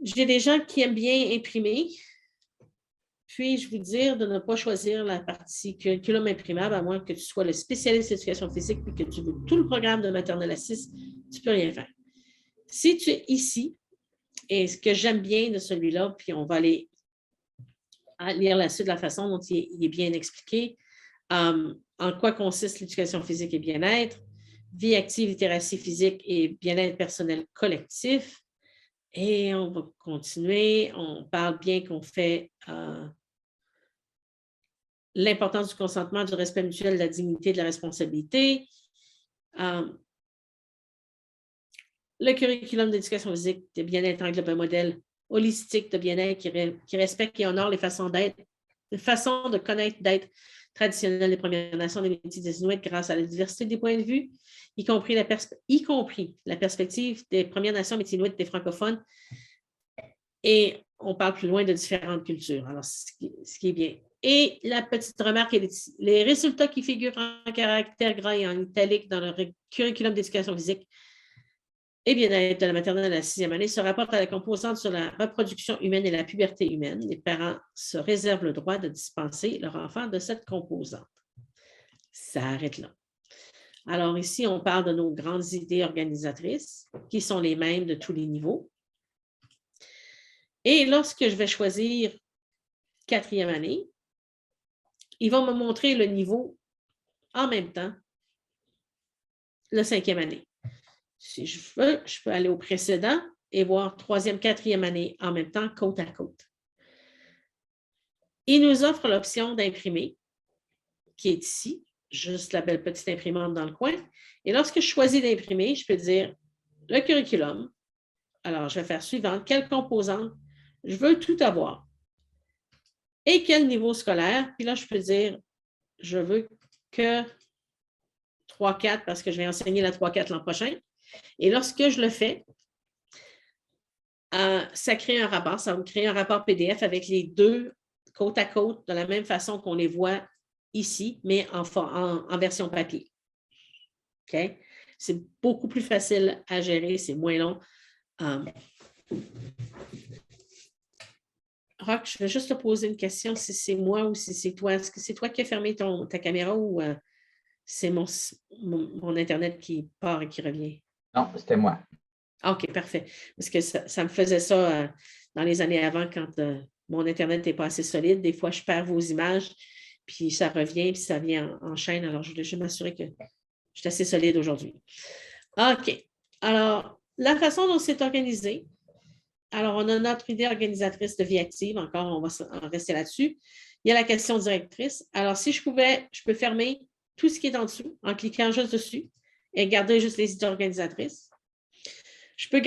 j'ai des gens qui aiment bien imprimer. Puis-je vous dire de ne pas choisir la partie curriculum imprimable, à moins que tu sois le spécialiste d'éducation physique et que tu veux tout le programme de maternelle à 6, tu ne peux rien faire. Si tu es ici, et ce que j'aime bien de celui-là, puis on va aller lire la suite de la façon dont il est bien expliqué, en quoi consiste l'éducation physique et bien-être, vie active, littératie physique et bien-être personnel collectif. Et on va continuer. On parle bien qu'on fait l'importance du consentement, du respect mutuel, de la dignité, de la responsabilité. Le curriculum d'éducation physique de bien-être englobe un modèle holistique de bien-être qui respecte et honore les façons d'être, les façons de connaître, d'être traditionnelles des Premières Nations, des métiers des Inuits grâce à la diversité des points de vue, y compris la perspective des Premières Nations, métiers Inuits, des francophones. Et on parle plus loin de différentes cultures. Alors, ce qui est bien. Et la petite remarque, les résultats qui figurent en caractère gras et en italique dans le curriculum d'éducation physique et bien-être de la maternelle à la 6e année se rapportent à la composante sur la reproduction humaine et la puberté humaine. Les parents se réservent le droit de dispenser leur enfant de cette composante. Ça arrête là. Alors ici, on parle de nos grandes idées organisatrices qui sont les mêmes de tous les niveaux. Et lorsque je vais choisir 4e année, ils vont me montrer le niveau en même temps, le 5e année. Si je veux, je peux aller au précédent et voir 3e, 4e année en même temps, côte à côte. Il nous offre l'option d'imprimer, qui est ici, juste la belle petite imprimante dans le coin. Et lorsque je choisis d'imprimer, je peux dire le curriculum, Alors, je vais faire suivante. Quelle composante? Je veux tout avoir. Et quel niveau scolaire? Puis là, je peux dire, je veux que 3-4 parce que je vais enseigner la 3-4 l'an prochain. Et lorsque je le fais, ça crée un rapport. Ça va me créer un rapport PDF avec les deux côte à côte de la même façon qu'on les voit ici, mais en version papier. OK? C'est beaucoup plus facile à gérer, c'est moins long. Roch, je vais juste te poser une question, si c'est moi ou si c'est toi. Est-ce que c'est toi qui as fermé ta caméra ou c'est mon Internet qui part et qui revient? Non, c'était moi. OK, parfait. Parce que ça me faisait ça dans les années avant quand mon Internet n'est pas assez solide. Des fois, je perds vos images, puis ça revient, puis ça vient en chaîne. Alors, je voulais juste m'assurer que je suis assez solide aujourd'hui. OK. Alors, la façon dont c'est organisé, alors, on a notre idée organisatrice de vie active. Encore, on va en rester là-dessus. Il y a la question directrice. Alors, si je peux fermer tout ce qui est en dessous en cliquant juste dessus et garder juste les idées organisatrices. Je peux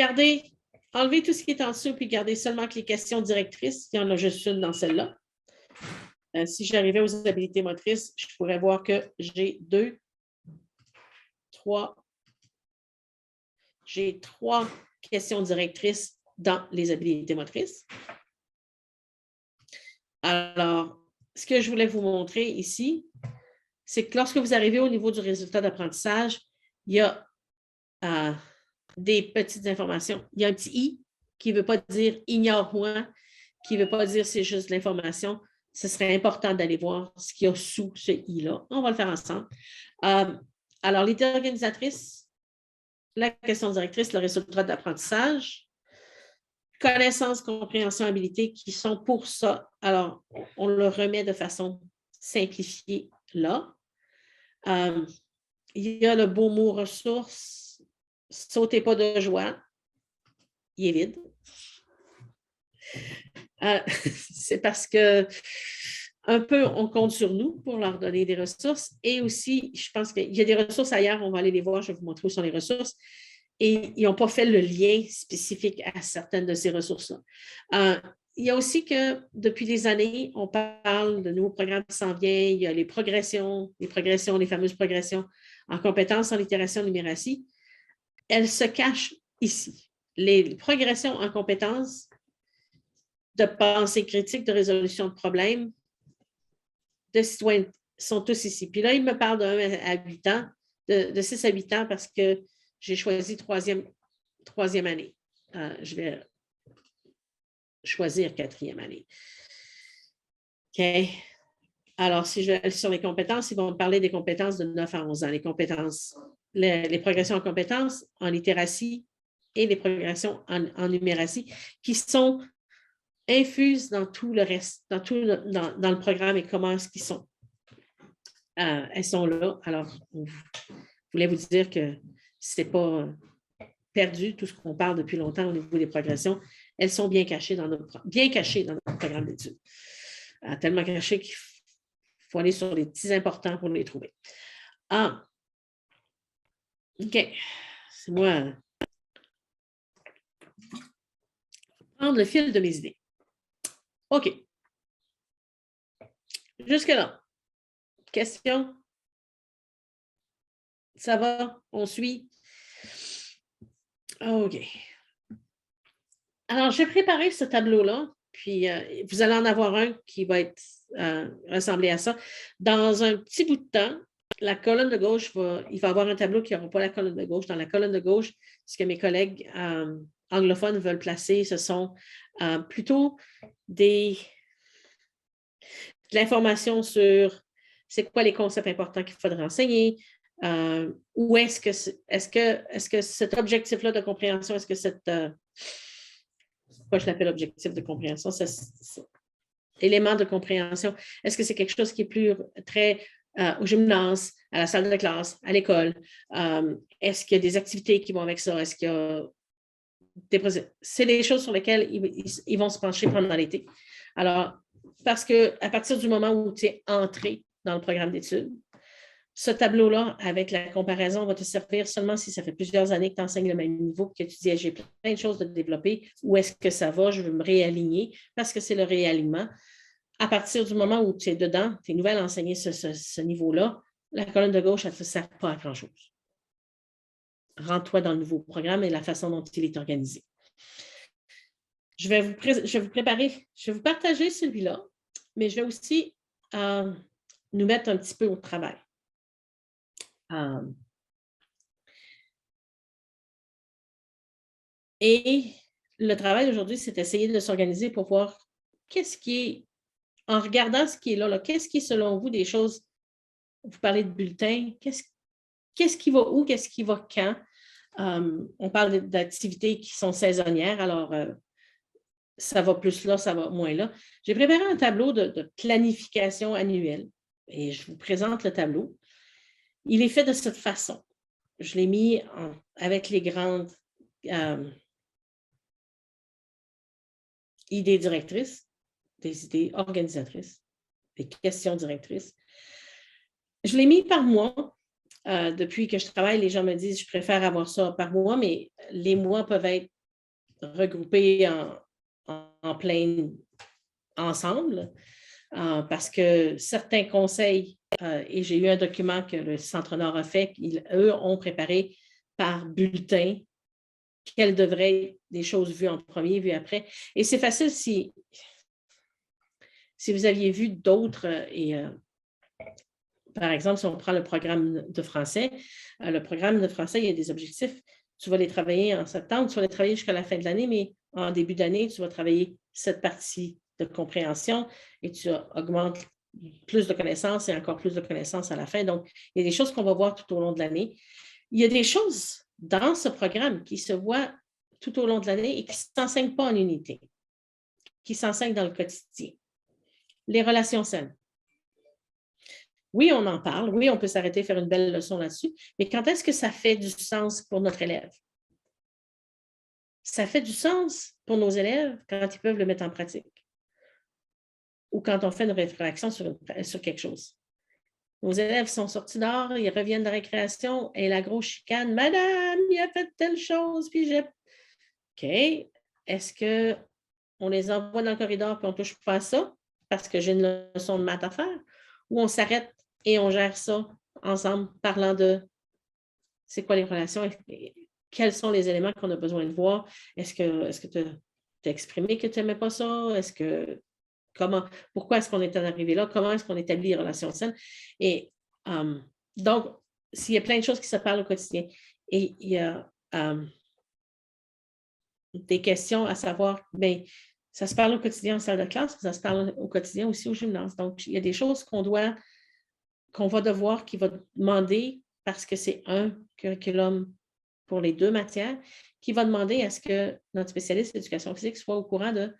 enlever tout ce qui est en dessous puis garder seulement que les questions directrices. Il y en a juste une dans celle-là. Si j'arrivais aux habilités motrices, je pourrais voir que j'ai trois questions directrices dans les habilités motrices. Alors, ce que je voulais vous montrer ici, c'est que lorsque vous arrivez au niveau du résultat d'apprentissage, il y a des petites informations. Il y a un petit « i » qui ne veut pas dire « ignore-moi », qui ne veut pas dire « c'est juste de l'information ». Ce serait important d'aller voir ce qu'il y a sous ce « i » là. On va le faire ensemble. Alors, l'idée organisatrice, la question directrice, le résultat d'apprentissage, connaissance, compréhension, habilité qui sont pour ça. Alors, on le remet de façon simplifiée là. Il y a le beau mot ressources. Sautez pas de joie. Il est vide. C'est parce que un peu, on compte sur nous pour leur donner des ressources. Et aussi, je pense qu'il y a des ressources ailleurs. On va aller les voir. Je vais vous montrer où sont les ressources. Et ils n'ont pas fait le lien spécifique à certaines de ces ressources-là. Il y a aussi que depuis des années, on parle de nouveaux programmes qui s'en viennent. Il y a les progressions, les fameuses progressions en compétences, en littératie, en numératie. Elles se cachent ici. Les progressions en compétences de pensée critique, de résolution de problèmes, de citoyens sont tous ici. Puis là, il me parle de 1 à 8 ans, de 6 à 8 ans parce que j'ai choisi troisième année. Je vais choisir 4e année. OK. Alors, si je vais aller sur les compétences, ils vont me parler des compétences de 9 à 11 ans. Les compétences, les progressions en compétences, en littératie et les progressions en numératie qui sont infuses dans tout le reste, dans le programme et comment est-ce qu'ils sont. Elles sont là. Alors, je voulais vous dire que ce n'est pas perdu, tout ce qu'on parle depuis longtemps au niveau des progressions. Elles sont bien cachées dans notre programme d'études. Tellement cachées qu'il faut aller sur les petits importants pour les trouver. OK. C'est moi. Prendre le fil de mes idées. OK. Jusque-là. Question? Ça va? On suit? OK. Alors, j'ai préparé ce tableau-là, puis vous allez en avoir un qui va être ressemblé à ça. Dans un petit bout de temps, la colonne de gauche, il va y avoir un tableau qui n'aura pas la colonne de gauche. Dans la colonne de gauche, ce que mes collègues anglophones veulent placer, ce sont plutôt de l'information sur c'est quoi les concepts importants qu'il faudrait enseigner, ou est-ce que cet objectif-là de compréhension, est-ce que pourquoi je l'appelle objectif de compréhension, élément de compréhension, est-ce que c'est quelque chose qui est plus très au gymnase, à la salle de classe, à l'école? Est-ce qu'il y a des activités qui vont avec ça? Est-ce qu'il y a c'est des choses sur lesquelles ils vont se pencher pendant l'été. Alors, parce qu'à partir du moment où tu es entré dans le programme d'études, ce tableau-là, avec la comparaison, va te servir seulement si ça fait plusieurs années que tu enseignes le même niveau, que tu dis, j'ai plein de choses de développer, où est-ce que ça va, je veux me réaligner, parce que c'est le réalignement. À partir du moment où tu es dedans, tu es nouvelle à enseigner ce niveau-là, la colonne de gauche, elle ne te sert pas à grand-chose. Rentre-toi dans le nouveau programme et la façon dont il est organisé. Je vais vous partager celui-là, mais je vais aussi nous mettre un petit peu au travail. Et le travail d'aujourd'hui, c'est d'essayer de s'organiser pour voir qu'est-ce qui est, en regardant ce qui est là, qu'est-ce qui est selon vous des choses, vous parlez de bulletins, qu'est-ce qui va où, qu'est-ce qui va quand? On parle d'activités qui sont saisonnières, alors ça va plus là, ça va moins là. J'ai préparé un tableau de planification annuelle et je vous présente le tableau. Il est fait de cette façon. Je l'ai mis avec les grandes idées directrices, des idées organisatrices, des questions directrices. Je l'ai mis par mois. Depuis que je travaille, les gens me disent je préfère avoir ça par mois, mais les mois peuvent être regroupés en plein ensemble parce que certains conseils, et j'ai eu un document que le Centre Nord a fait, eux ont préparé par bulletin quelles devraient être des choses vues en premier, vues après. Et c'est facile si vous aviez vu d'autres par exemple, si on prend le programme de français, il y a des objectifs. Tu vas les travailler en septembre, tu vas les travailler jusqu'à la fin de l'année, mais en début d'année, tu vas travailler cette partie de compréhension et tu augmentes plus de connaissances et encore plus de connaissances à la fin. Donc, il y a des choses qu'on va voir tout au long de l'année. Il y a des choses dans ce programme qui se voient tout au long de l'année et qui ne s'enseignent pas en unité, qui s'enseignent dans le quotidien. Les relations saines. Oui, on en parle. Oui, on peut s'arrêter et faire une belle leçon là-dessus. Mais quand est-ce que ça fait du sens pour notre élève? Ça fait du sens pour nos élèves quand ils peuvent le mettre en pratique ou quand on fait une réflexion sur quelque chose. Nos élèves sont sortis dehors, ils reviennent de la récréation et la grosse chicane, « Madame, il a fait telle chose, puis j'ai... » OK. Est-ce qu'on les envoie dans le corridor et on ne touche pas à ça parce que j'ai une leçon de maths à faire? Ou on s'arrête et on gère ça ensemble, parlant de c'est quoi les relations, quels sont les éléments qu'on a besoin de voir. Est-ce que tu as exprimé que tu n'aimais pas ça? Pourquoi est-ce qu'on est arrivé là? Comment est-ce qu'on établit les relations saines? Et donc, s'il y a plein de choses qui se parlent au quotidien, et il y a des questions à savoir, bien, ça se parle au quotidien en salle de classe, mais ça se parle au quotidien aussi au gymnase. Donc, il y a des choses qu'on va devoir, qui va demander, parce que c'est un curriculum pour les deux matières, qui va demander à ce que notre spécialiste d'éducation physique soit au courant de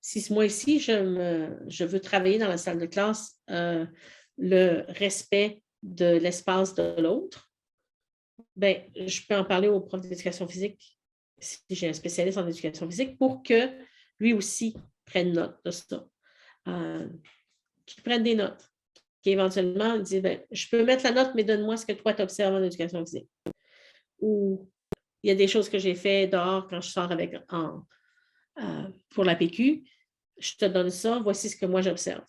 si moi ici, je veux travailler dans la salle de classe le respect de l'espace de l'autre, bien, je peux en parler au prof d'éducation physique si j'ai un spécialiste en éducation physique pour que lui aussi prenne note de ça. Qu'il prenne des notes. Qui éventuellement dit, ben, je peux mettre la note, mais donne-moi ce que toi tu observes en éducation physique. Ou il y a des choses que j'ai fait dehors quand je sors pour la PQ. Je te donne ça, voici ce que moi j'observe.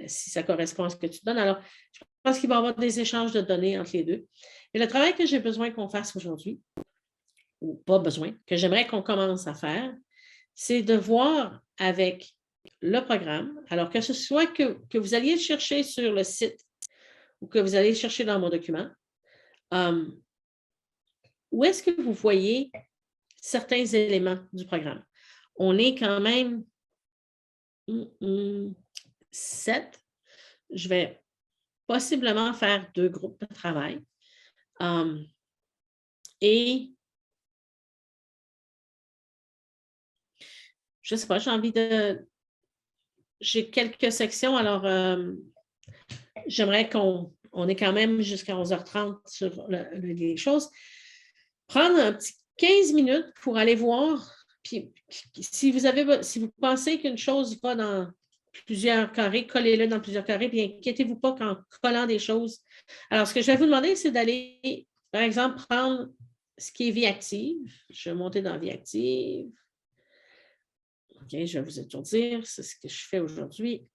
Si ça correspond à ce que tu donnes. Alors, je pense qu'il va y avoir des échanges de données entre les deux. Et le travail que j'ai besoin qu'on fasse aujourd'hui, ou pas besoin, que j'aimerais qu'on commence à faire, c'est de voir avec le programme, alors que ce soit que vous alliez chercher sur le site ou que vous allez chercher dans mon document, où est-ce que vous voyez certains éléments du programme? On est quand même 7. Je vais possiblement faire 2 groupes de travail. Et je ne sais pas, j'ai quelques sections, alors j'aimerais qu'on ait quand même jusqu'à 11h30 sur les choses. Prendre un petit 15 minutes pour aller voir, puis si vous pensez qu'une chose va plusieurs carrés, collez-le dans plusieurs carrés, puis inquiétez-vous pas qu'en collant des choses. Alors, ce que je vais vous demander, c'est d'aller, par exemple, prendre ce qui est vie active. Je vais monter dans vie active. OK, je vais vous étourdir. C'est ce que je fais aujourd'hui.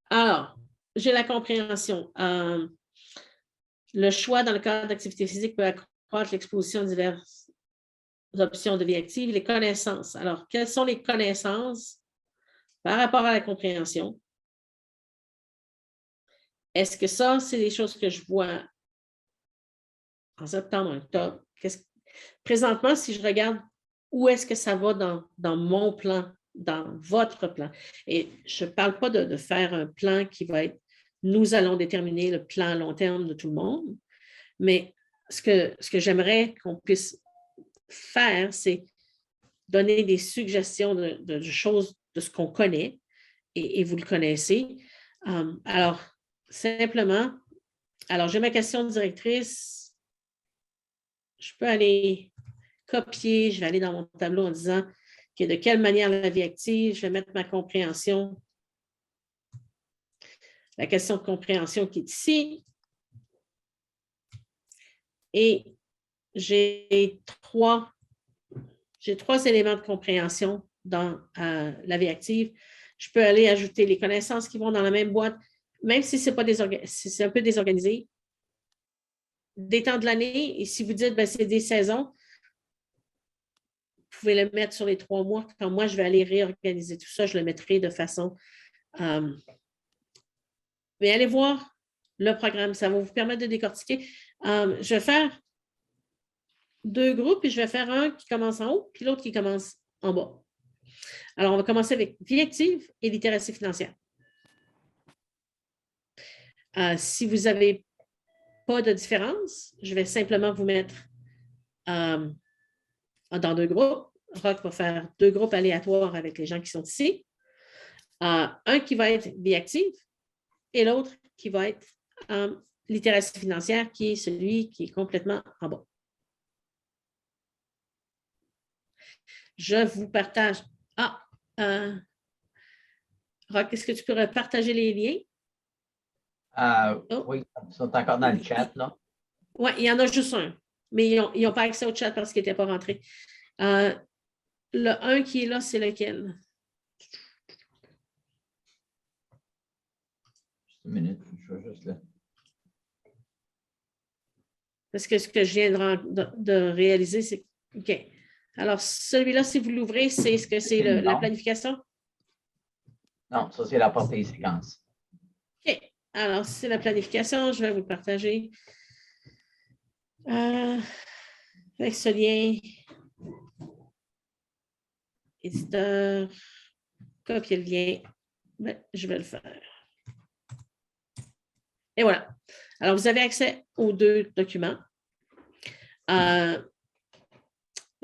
Alors, j'ai la compréhension. Le choix dans le cadre d'activité physique peut accroître l'exposition à diverses options de vie active. Les connaissances. Alors, quelles sont les connaissances par rapport à la compréhension? Est-ce que ça, c'est des choses que je vois en septembre, octobre? Présentement, si je regarde où est-ce que ça va dans mon plan, dans votre plan, et je ne parle pas de faire un plan qui va être, nous allons déterminer le plan à long terme de tout le monde, mais ce que j'aimerais qu'on puisse faire, c'est donner des suggestions de choses, de ce qu'on connaît, et vous le connaissez. Alors, simplement, j'ai ma question de directrice. Je peux aller copier, je vais aller dans mon tableau en disant que de quelle manière la vie active, je vais mettre ma compréhension. La question de compréhension qui est ici. Et j'ai trois éléments de compréhension dans la vie active. Je peux aller ajouter les connaissances qui vont dans la même boîte, même si c'est un peu désorganisé. Des temps de l'année, et si vous dites que c'est des saisons, vous pouvez le mettre sur les 3 mois. Quand moi, je vais aller réorganiser tout ça, je le mettrai de façon... mais allez voir le programme, ça va vous permettre de décortiquer. Je vais faire 2 groupes et je vais faire un qui commence en haut puis l'autre qui commence en bas. Alors, on va commencer avec vie active et littératie financière. Si vous n'avez pas de différence, je vais simplement vous mettre dans 2 groupes. Roch va faire 2 groupes aléatoires avec les gens qui sont ici. Un qui va être vie active et l'autre qui va être littératie financière, qui est celui qui est complètement en bas. Je vous partage. Roch, est-ce que tu pourrais partager les liens? Oui, ils sont encore dans le chat, là. Oui, il y en a juste un, mais ils n'ont pas accès au chat parce qu'ils n'étaient pas rentrés. Le 1 qui est là, c'est lequel? Juste une minute, je vais juste là. Parce que ce que je viens de réaliser, c'est... OK. Alors, celui-là, si vous l'ouvrez, c'est ce que c'est la planification? Non, ça, c'est la portée des séquences. OK. Alors, c'est la planification. Je vais vous le partager. Avec ce lien. Éditeur. Copier le lien. Ben, je vais le faire. Et voilà. Alors, vous avez accès aux 2 documents.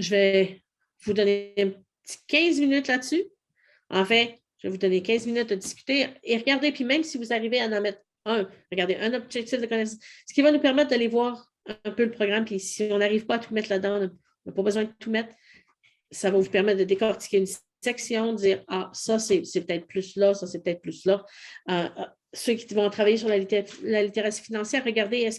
Je vais vous donner un petit 15 minutes là-dessus. En fait, je vais vous donner 15 minutes de discuter et regardez, puis même si vous arrivez à en mettre regardez, un objectif de connaissance, ce qui va nous permettre d'aller voir un peu le programme, puis si on n'arrive pas à tout mettre là-dedans, on n'a pas besoin de tout mettre, ça va vous permettre de décortiquer une section, de dire, ça, c'est peut-être plus là, ça, c'est peut-être plus là. Ceux qui vont travailler sur la littératie financière, regardez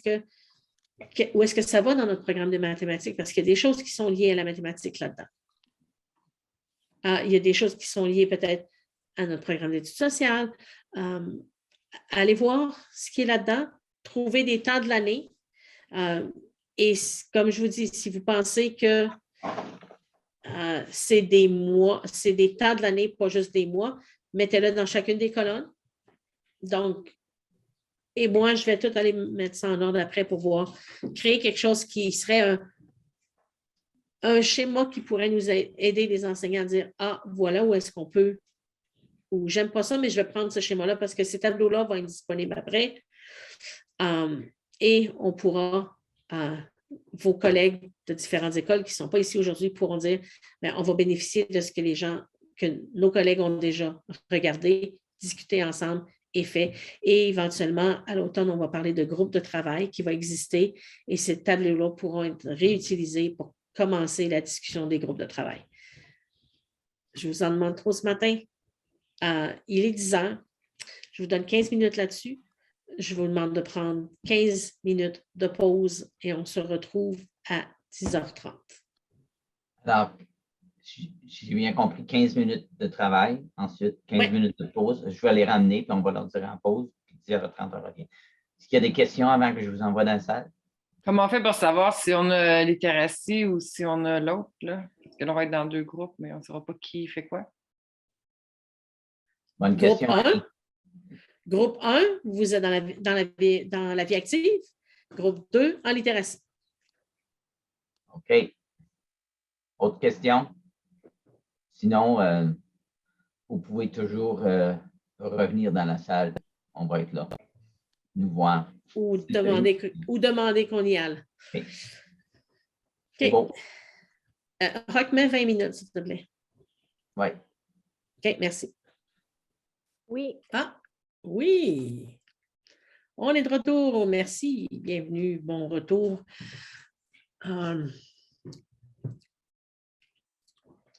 où est-ce que ça va dans notre programme de mathématiques, parce qu'il y a des choses qui sont liées à la mathématique là-dedans. Il y a des choses qui sont liées peut-être à notre programme d'études sociales. Allez voir ce qui est là-dedans, trouver des temps de l'année. Et comme je vous dis, si vous pensez que c'est des mois, c'est des temps de l'année, pas juste des mois, mettez-le dans chacune des colonnes. Donc, et moi, je vais tout aller mettre ça en ordre après pour pouvoir créer quelque chose qui serait un schéma qui pourrait nous aider les enseignants à dire, voilà où est-ce qu'on peut, ou j'aime pas ça, mais je vais prendre ce schéma-là parce que ces tableaux-là vont être disponibles après. Et on pourra, vos collègues de différentes écoles qui ne sont pas ici aujourd'hui pourront dire, bien, on va bénéficier de ce que nos collègues ont déjà regardé, discuté ensemble et fait. Et éventuellement, à l'automne, on va parler de groupes de travail qui vont exister et ces tableaux-là pourront être réutilisés pour commencer la discussion des groupes de travail. Je vous en demande trop ce matin. Il est 10 heures. Je vous donne 15 minutes là-dessus. Je vous demande de prendre 15 minutes de pause et on se retrouve à 10h30. Alors, j'ai bien compris, 15 minutes de travail, ensuite 15 minutes de pause. Je vais les ramener, puis on va leur dire en pause, puis 10h30, on revient. Est-ce qu'il y a des questions avant que je vous envoie dans la salle? Comment on fait pour savoir si on a les terrassiers ou si on a l'autre, là? Parce que là, on va être dans 2 groupes, mais on ne saura pas qui fait quoi. Bonne Groupe question. 1, groupe 1, vous êtes dans la vie active. Groupe 2, en littératie. OK. Autre question? Sinon, vous pouvez toujours revenir dans la salle. On va être là. Nous voir. Ou demander qu'on y aille. OK. OK. C'est beau. Roch, mets 20 minutes, s'il te plaît. Oui. OK, merci. Oui. Ah, oui. On est de retour. Merci. Bienvenue. Bon retour.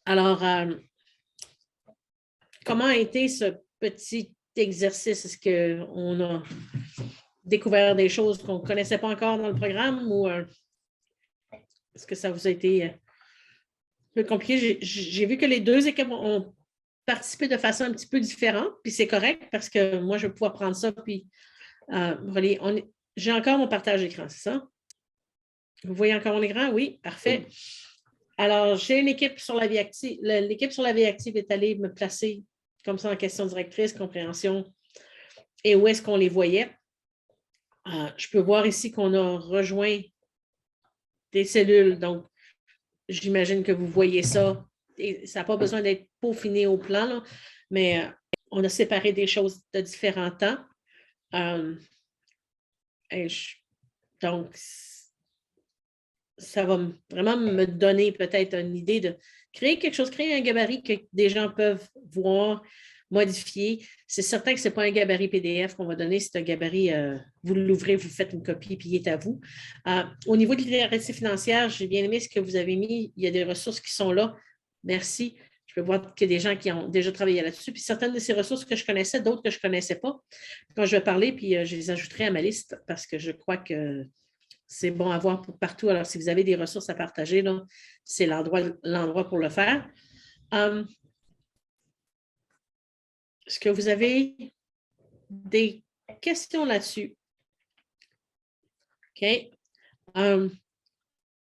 Alors, comment a été ce petit exercice? Est-ce qu'on a découvert des choses qu'on ne connaissait pas encore dans le programme ou est-ce que ça vous a été un peu compliqué? J'ai vu que les 2 équipes ont participé de façon un petit peu différente, puis c'est correct parce que moi, je vais pouvoir prendre ça puis relier. J'ai encore mon partage d'écran, c'est ça? Vous voyez encore mon écran? Oui, parfait. Oui. Alors, j'ai une équipe sur la vie active. L'équipe sur la vie active est allée me placer comme ça en question directrice, compréhension et où est-ce qu'on les voyait. Je peux voir ici qu'on a rejoint des cellules. Donc, j'imagine que vous voyez ça. Et ça n'a pas besoin d'être peaufiné au plan, là, mais on a séparé des choses de différents temps. Donc, ça va vraiment me donner peut-être une idée de créer quelque chose, créer un gabarit que des gens peuvent voir, modifier. C'est certain que ce n'est pas un gabarit PDF qu'on va donner, c'est un gabarit, vous l'ouvrez, vous faites une copie, puis il est à vous. Au niveau de l'identité financière, j'ai bien aimé ce que vous avez mis. Il y a des ressources qui sont là. Merci. Je peux voir qu'il y a des gens qui ont déjà travaillé là-dessus. Puis certaines de ces ressources que je connaissais, d'autres que je ne connaissais pas. Quand je vais parler, puis je les ajouterai à ma liste parce que je crois que c'est bon à voir pour partout. Alors, si vous avez des ressources à partager, c'est l'endroit pour le faire. Est-ce que vous avez des questions là-dessus? OK.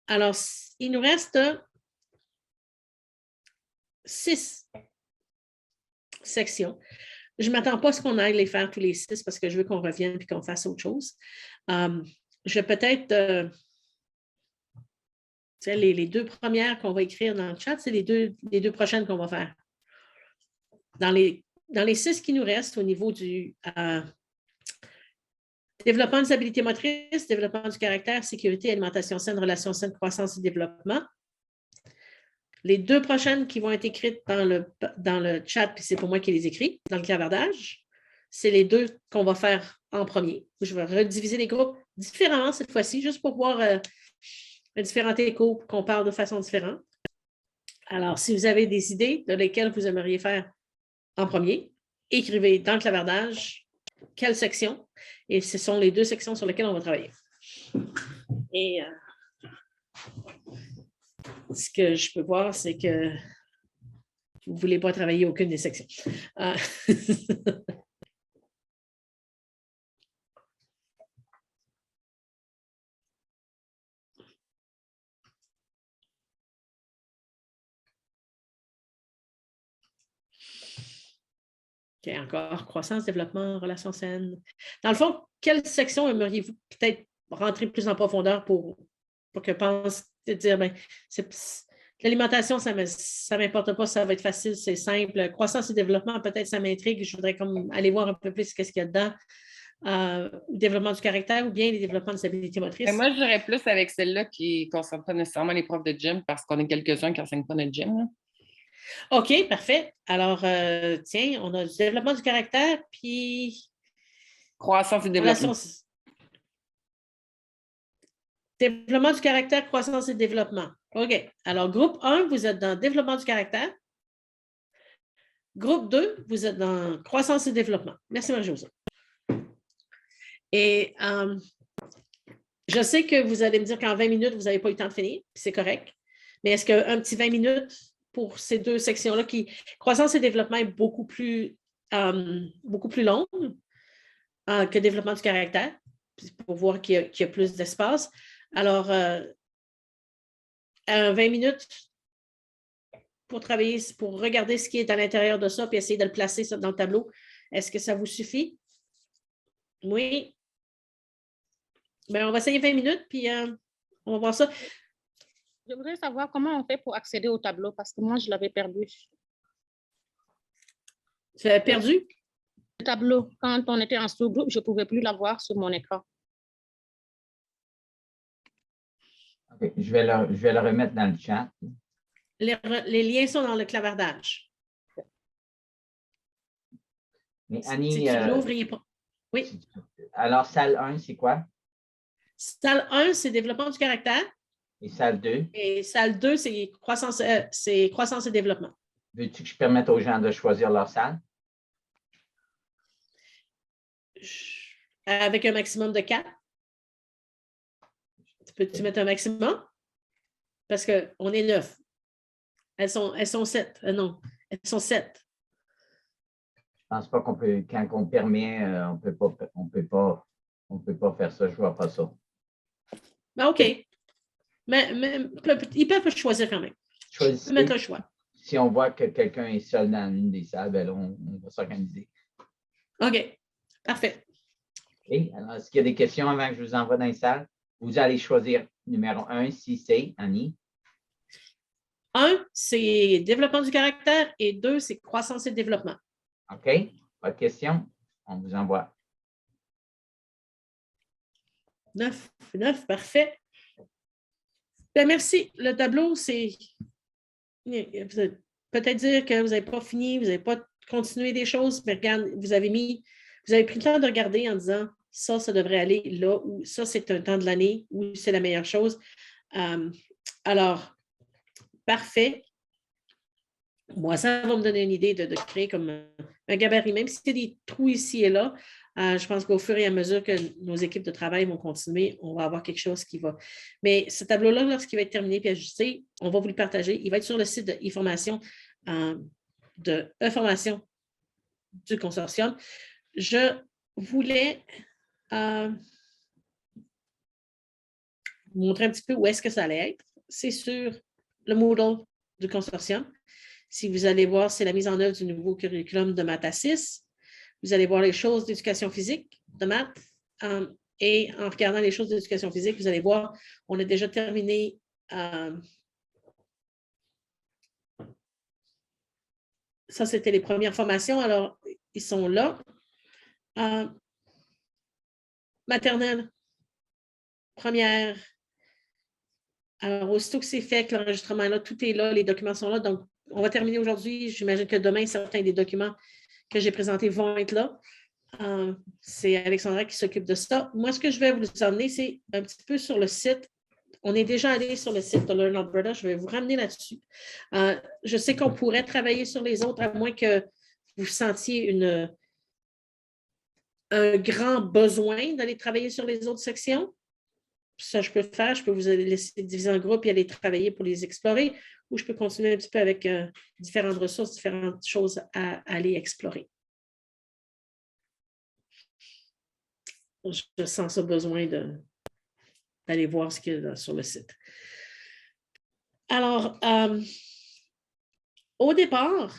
Alors, il nous reste 6 sections. Je ne m'attends pas à ce qu'on aille les faire tous les 6 parce que je veux qu'on revienne et qu'on fasse autre chose. Je vais peut-être, les 2 premières qu'on va écrire dans le chat, c'est les deux prochaines qu'on va faire. Dans les 6 qui nous restent au niveau du développement des habiletés motrices, développement du caractère, sécurité, alimentation saine, relations saines, croissance et développement. Les 2 prochaines qui vont être écrites dans le chat, puis c'est pour moi qui les écris, dans le clavardage, c'est les 2 qu'on va faire en premier. Je vais rediviser les groupes différemment cette fois-ci, juste pour voir différents échos, qu'on parle de façon différente. Alors, si vous avez des idées de lesquelles vous aimeriez faire en premier, écrivez dans le clavardage quelle section, et ce sont les 2 sections sur lesquelles on va travailler. Et ce que je peux voir, c'est que vous ne voulez pas travailler aucune des sections. OK, encore croissance, développement, relations saines. Dans le fond, quelle section aimeriez-vous peut-être rentrer plus en profondeur pour que pense de dire, l'alimentation, ça ne m'importe pas, ça va être facile, c'est simple. Croissance et développement, peut-être ça m'intrigue, je voudrais comme aller voir un peu plus qu'est-ce qu'il y a dedans. Développement du caractère ou bien les développements des habiletés motrices. Moi, je dirais plus avec celle-là qui ne concerne pas nécessairement les profs de gym parce qu'on est quelques-uns qui n'enseignent pas notre gym. Là. OK, parfait. Alors, tiens, on a du développement du caractère, puis... Croissance et développement. Développement du caractère, croissance et développement. OK. Alors, groupe 1, vous êtes dans développement du caractère. Groupe 2, vous êtes dans croissance et développement. Merci, Marie-Josée. Et je sais que vous allez me dire qu'en 20 minutes, vous n'avez pas eu le temps de finir, puis c'est correct. Mais est-ce qu'un petit 20 minutes pour ces deux sections-là croissance et développement est beaucoup plus longue que développement du caractère, pour voir qu'il y a plus d'espace. Alors, 20 minutes pour travailler, pour regarder ce qui est à l'intérieur de ça, puis essayer de le placer dans le tableau. Est-ce que ça vous suffit? Oui. Bien, on va essayer 20 minutes, puis on va voir ça. Je voudrais savoir comment on fait pour accéder au tableau, parce que moi, je l'avais perdu. Tu l'avais perdu? Le tableau, quand on était en sous-groupe, je ne pouvais plus l'avoir sur mon écran. OK. Je vais le remettre dans le chat. Les liens sont dans le clavardage. Mais Annie, si tu l'ouvres, il n'est pas. Oui. Alors, salle 1, c'est quoi? Salle 1, c'est développement du caractère. Et salle 2? Et salle 2, c'est croissance et développement. Veux-tu que je permette aux gens de choisir leur salle? Avec un maximum de 4. Peux-tu mettre un maximum? Parce qu'on est 9. Elles sont 7. Non, elles sont 7. Je ne pense pas qu'on peut, quand on permet, on peut pas faire ça. Je ne vois pas ça. Ben, OK. Mais ils peuvent choisir quand même. Ils peuvent mettre un choix. Si on voit que quelqu'un est seul dans une des salles, ben là, on va s'organiser. OK. Parfait. OK. Alors, est-ce qu'il y a des questions avant que je vous envoie dans les salles? Vous allez choisir numéro 1, si c'est Annie. 1, c'est développement du caractère et 2, c'est croissance et développement. OK. Pas de questions? On vous envoie. 9, parfait. Bien, merci. Le tableau, c'est peut-être dire que vous n'avez pas fini, vous n'avez pas continué des choses, mais regarde, vous avez pris le temps de regarder en disant ça devrait aller là, ou ça, c'est un temps de l'année, ou c'est la meilleure chose. Alors, parfait. Moi, ça va me donner une idée de créer comme un gabarit, même si c'est des trous ici et là. Je pense qu'au fur et à mesure que nos équipes de travail vont continuer, on va avoir quelque chose qui va. Mais ce tableau-là, lorsqu'il va être terminé et ajusté, on va vous le partager. Il va être sur le site de e-formation, du consortium. Je voulais vous montrer un petit peu où est-ce que ça allait être. C'est sur le Moodle du consortium. Si vous allez voir, c'est la mise en œuvre du nouveau curriculum de maths à 6. Vous allez voir les choses d'éducation physique, de maths. Et en regardant les choses d'éducation physique, vous allez voir, on a déjà terminé ça, c'était les premières formations. Alors, ils sont là. Maternelle, première. Alors, aussitôt que c'est fait, que l'enregistrement est là, tout est là, les documents sont là. Donc, on va terminer aujourd'hui. J'imagine que demain, certains des documents que j'ai présentés vont être là. C'est Alexandra qui s'occupe de ça. Moi, ce que je vais vous emmener, c'est un petit peu sur le site. On est déjà allé sur le site de Learn Alberta. Je vais vous ramener là-dessus. Je sais qu'on pourrait travailler sur les autres, à moins que vous sentiez un grand besoin d'aller travailler sur les autres sections. Ça, je peux le faire. Je peux vous laisser diviser en groupe et aller travailler pour les explorer, ou je peux continuer un petit peu avec différentes ressources, différentes choses à aller explorer. Je sens ce besoin d'aller voir ce qu'il y a sur le site. Alors, au départ,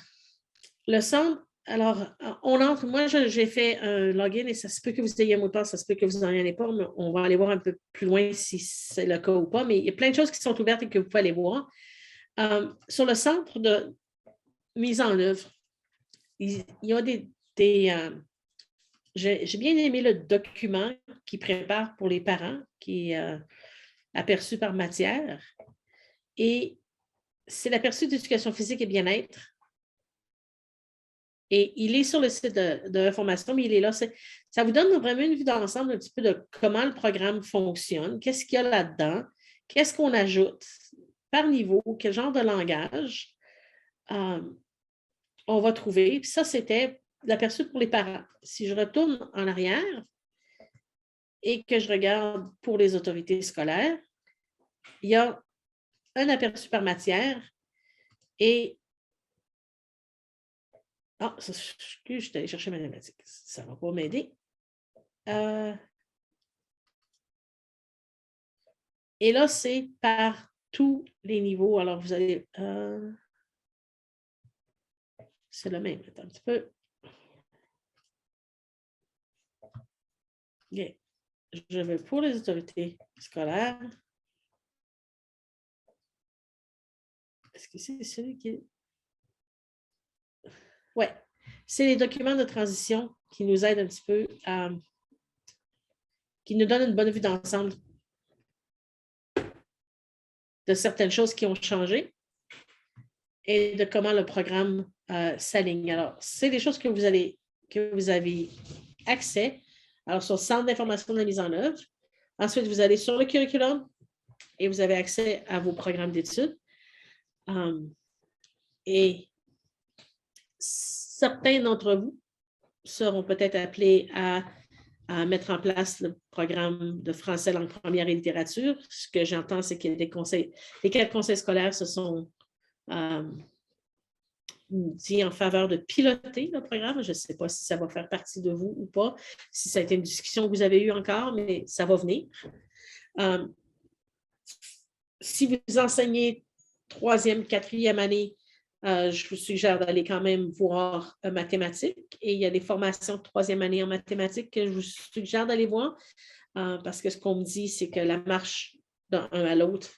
le centre, alors, on entre, moi, j'ai fait un login et ça se peut que vous ayez un mot de passe, ça se peut que vous n'en ayez pas, mais on va aller voir un peu plus loin si c'est le cas ou pas, mais il y a plein de choses qui sont ouvertes et que vous pouvez aller voir. Sur le centre de mise en œuvre, il y a j'ai bien aimé le document qui prépare pour les parents, qui est aperçu par matière. Et c'est l'aperçu d'éducation physique et bien-être. Et il est sur le site de l'information, mais il est là. Ça vous donne vraiment une vue d'ensemble un petit peu de comment le programme fonctionne, qu'est-ce qu'il y a là-dedans, qu'est-ce qu'on ajoute, par niveau, quel genre de langage. on va trouver, puis ça, c'était l'aperçu pour les parents. Si je retourne en arrière et que je regarde pour les autorités scolaires, il y a un aperçu par matière et... Ah, excuse, je suis allée chercher mathématiques. Ça ne va pas m'aider. Et là, c'est par tous les niveaux. Alors, vous allez... c'est le même. Attends un petit peu. OK. Je vais pour les autorités scolaires. Est-ce que c'est celui qui est... Oui, c'est les documents de transition qui nous aident un petit peu à... qui nous donnent une bonne vue d'ensemble de certaines choses qui ont changé et de comment le programme s'aligne. Alors, c'est des choses que vous avez accès. Alors, sur le centre d'information de la mise en œuvre. Ensuite, vous allez sur le curriculum et vous avez accès à vos programmes d'études. Et certains d'entre vous seront peut-être appelés à mettre en place le programme de français langue première et littérature. Ce que j'entends, c'est que les 4 conseils scolaires se sont dit en faveur de piloter le programme. Je ne sais pas si ça va faire partie de vous ou pas, si ça a été une discussion que vous avez eue encore, mais ça va venir. Si vous enseignez 3e, 4e année, je vous suggère d'aller quand même voir mathématiques. Et il y a des formations de 3e année en mathématiques que je vous suggère d'aller voir parce que ce qu'on me dit, c'est que la marche d'un à l'autre,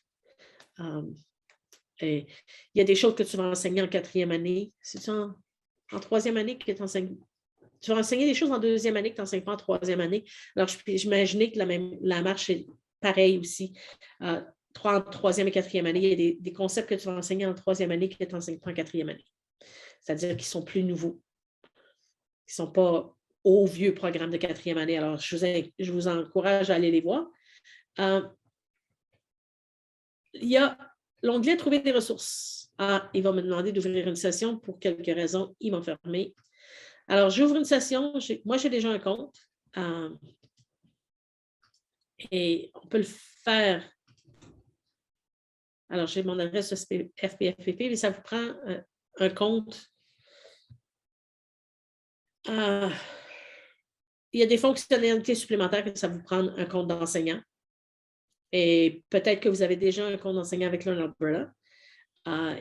il y a des choses que tu vas enseigner en 4e année. C'est en 3e année que tu enseignes. Tu vas enseigner des choses en 2e année que tu n'enseignes pas en 3e année. Alors, j'imaginais que la marche est pareille aussi. En 3e et 4e année, il y a des concepts que tu vas enseigner en 3e année que tu n'enseignes pas en 4e année. C'est-à-dire qu'ils sont plus nouveaux. Ils ne sont pas au vieux programme de 4e année. Alors, je vous encourage à aller les voir. Il y a l'onglet « Trouver des ressources ». Il va me demander d'ouvrir une session. Pour quelques raisons, il m'a fermé. Alors, j'ouvre une session. Moi, j'ai déjà un compte. Et on peut le faire. Alors, j'ai mon adresse FPFPP, mais ça vous prend un compte. Il y a des fonctionnalités supplémentaires que ça vous prend un compte d'enseignant. Et peut-être que vous avez déjà un compte d'enseignant avec Learn Umbrella.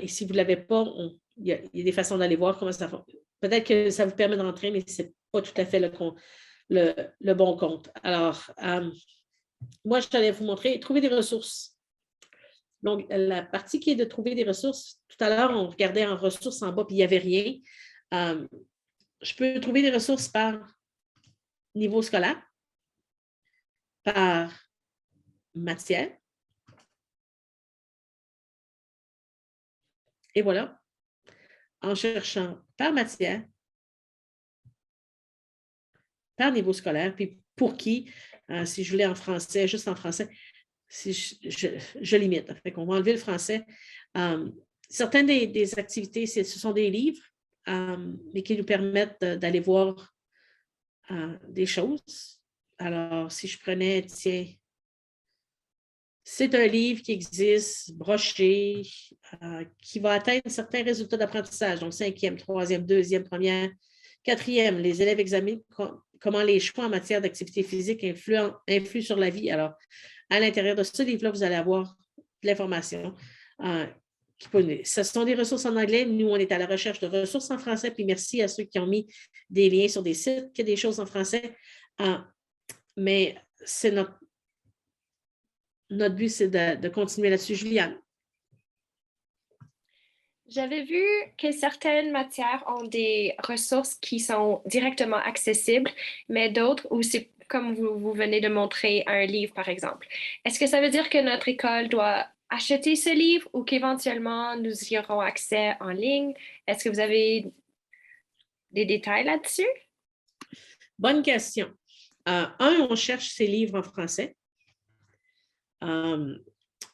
Et si vous ne l'avez pas, il y a des façons d'aller voir comment ça fonctionne. Peut-être que ça vous permet d'entrer, mais ce n'est pas tout à fait le bon compte. Alors, moi, je allais vous montrer, trouver des ressources. Donc, la partie qui est de trouver des ressources, tout à l'heure, on regardait en ressources en bas, puis il n'y avait rien. Je peux trouver des ressources par niveau scolaire, par matière. Et voilà, en cherchant par matière, par niveau scolaire, puis pour qui, si je voulais en français, juste en français, si je limite. Fait qu'on va enlever le français. Certaines des activités, ce sont des livres, mais qui nous permettent d'aller voir des choses. Alors, si je prenais, tiens, c'est un livre qui existe, broché, qui va atteindre certains résultats d'apprentissage, donc 5e, 3e, 2e, 1e, 4e. Les élèves examinent comment les choix en matière d'activité physique influent sur la vie. Alors, à l'intérieur de ce livre-là, vous allez avoir de l'information. Ce sont des ressources en anglais. Nous, on est à la recherche de ressources en français. Puis merci à ceux qui ont mis des liens sur des sites qui ont des choses en français. Mais c'est notre but, c'est de continuer là-dessus. Juliane. J'avais vu que certaines matières ont des ressources qui sont directement accessibles, mais d'autres où c'est comme vous venez de montrer un livre, par exemple. Est-ce que ça veut dire que notre école doit acheter ce livre ou qu'éventuellement nous y aurons accès en ligne? Est-ce que vous avez des détails là-dessus? Bonne question. On cherche ces livres en français.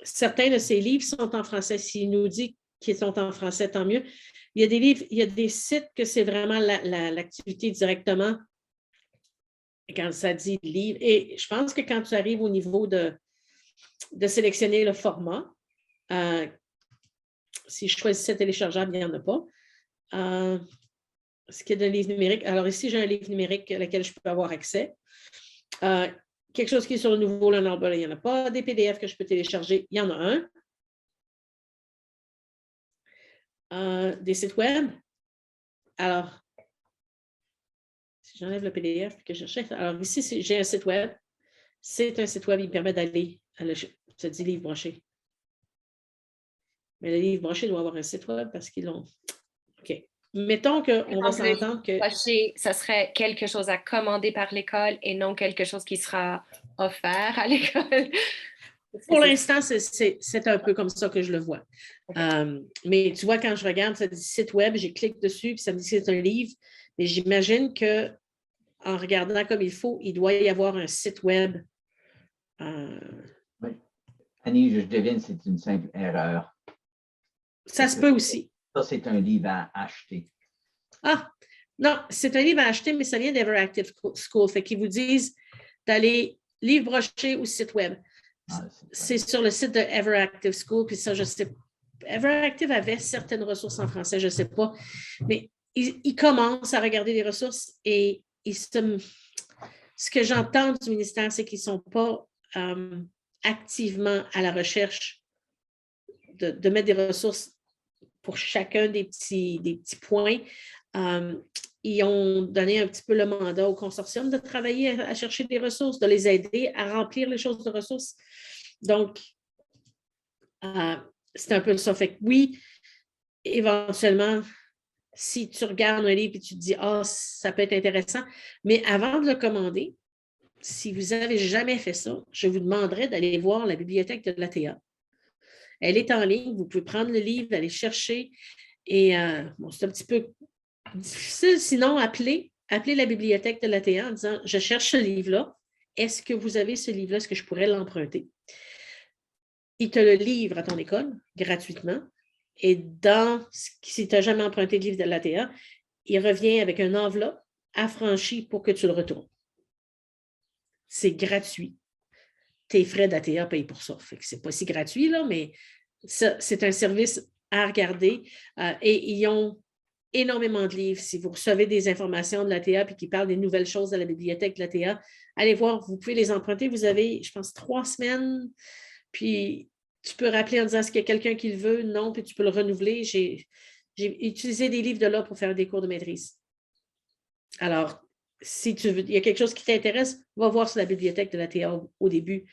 Certains de ces livres sont en français. S'il nous dit qui sont en français, tant mieux. Il y a des livres, il y a des sites que c'est vraiment l'activité directement quand ça dit livre. Et je pense que quand tu arrives au niveau de sélectionner le format, si je choisissais téléchargeable, il n'y en a pas. Ce qui est d'un livre numérique. Alors ici, j'ai un livre numérique auquel je peux avoir accès. Quelque chose qui est sur le nouveau Learnable, il n'y en a pas. Des PDF que je peux télécharger, il y en a un. Des sites web. Alors, si j'enlève le PDF que je cherche, alors ici, j'ai un site web. C'est un site web, il me permet d'aller à ça dit livre broché. Mais le livre broché doit avoir un site web parce qu'ils l'ont. OK. Mettons qu'on va s'entendre que. Ça serait quelque chose à commander par l'école et non quelque chose qui sera offert à l'école. Pour l'instant, c'est un peu comme ça que je le vois. Okay. Mais tu vois, quand je regarde, ça dit site web, je clique dessus, puis ça me dit que c'est un livre. Mais j'imagine qu'en regardant comme il faut, il doit y avoir un site web. Oui. Annie, je devine que c'est une simple erreur. Ça se peut aussi. Ça, c'est un livre à acheter. Ah, non, c'est un livre à acheter, mais ça vient d'Everactive School. Fait qu'ils vous disent d'aller livre broché ou site web. C'est sur le site de Everactive School, puis ça, je sais. Everactive avait certaines ressources en français, je ne sais pas. Mais ils commencent à regarder les ressources et ce que j'entends du ministère, c'est qu'ils ne sont pas activement à la recherche de mettre des ressources pour chacun des petits points. Ils ont donné un petit peu le mandat au consortium de travailler à chercher des ressources, de les aider à remplir les choses de ressources. Donc, c'est un peu ça. Fait que oui, éventuellement, si tu regardes un livre et tu te dis « Ah, ça peut être intéressant », mais avant de le commander, si vous n'avez jamais fait ça, je vous demanderais d'aller voir la bibliothèque de l'ATA. Elle est en ligne, vous pouvez prendre le livre, aller chercher. Et bon, c'est un petit peu difficile, sinon appelez la bibliothèque de l'ATA en disant « Je cherche ce livre-là. Est-ce que vous avez ce livre-là? Est-ce que je pourrais l'emprunter? » Ils te le livrent à ton école gratuitement. Et si tu n'as jamais emprunté de livre de l'ATA, il revient avec une enveloppe affranchie pour que tu le retournes. C'est gratuit. Tes frais d'ATA payent pour ça. Ce n'est pas si gratuit, là, mais c'est un service à regarder. Et ils ont énormément de livres. Si vous recevez des informations de l'ATA et qui parlent des nouvelles choses à la bibliothèque de l'ATA, allez voir, vous pouvez les emprunter. Vous avez, je pense, 3 semaines. Puis, tu peux rappeler en disant est-ce qu'il y a quelqu'un qui le veut? Non, puis tu peux le renouveler. J'ai utilisé des livres de là pour faire des cours de maîtrise. Alors, si il y a quelque chose qui t'intéresse, va voir sur la bibliothèque de l'ATA au début.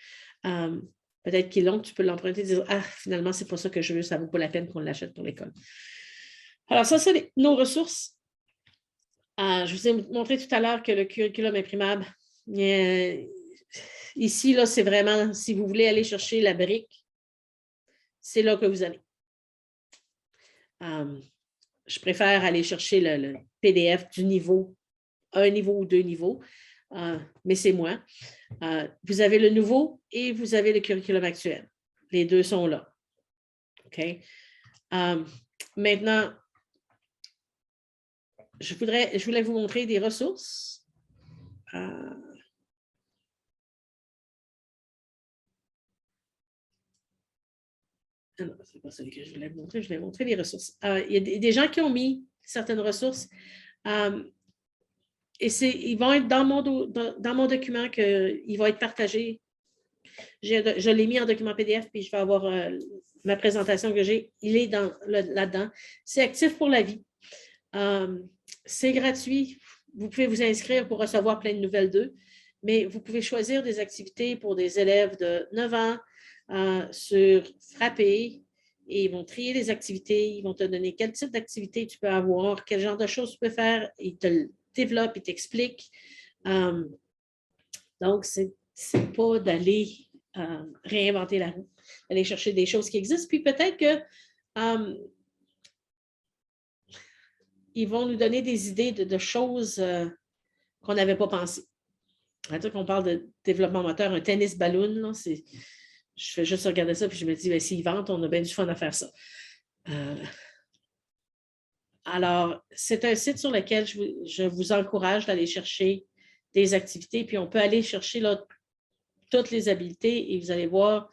Peut-être qu'ils l'ont, tu peux l'emprunter et dire ah, finalement, c'est pas ça que je veux, ça ne vaut pas la peine qu'on l'achète pour l'école. Alors, ça, c'est nos ressources. Je vous ai montré tout à l'heure que le curriculum imprimable, ici, là, c'est vraiment, si vous voulez aller chercher la brique, c'est là que vous allez. Je préfère aller chercher le PDF du niveau, 1 niveau ou 2 niveaux, mais c'est moi. Vous avez le nouveau et vous avez le curriculum actuel. Les deux sont là. OK? Maintenant, je voulais vous montrer des ressources. Non, ce n'est pas celui que je voulais vous montrer. Je voulais montrer les ressources. Il y a des gens qui ont mis certaines ressources. Et ils vont être dans mon document, il va être partagé. Je l'ai mis en document PDF, puis je vais avoir ma présentation que j'ai. Il est là-dedans. C'est actif pour la vie. C'est gratuit. Vous pouvez vous inscrire pour recevoir plein de nouvelles d'eux, mais vous pouvez choisir des activités pour des élèves de 9 ans sur Frappé. Et ils vont trier les activités. Ils vont te donner quel type d'activité tu peux avoir, quel genre de choses tu peux faire. Ils te développe, il t'explique. Donc, c'est pas d'aller réinventer la roue, d'aller chercher des choses qui existent. Puis peut-être que ils vont nous donner des idées de choses qu'on n'avait pas pensées. C'est-à-dire qu'on parle de développement moteur, un tennis ballon, là, je fais juste regarder ça, puis je me dis, s'ils vendent, on a bien du fun à faire ça. Alors, c'est un site sur lequel je vous encourage d'aller chercher des activités, puis on peut aller chercher là, toutes les habiletés et vous allez voir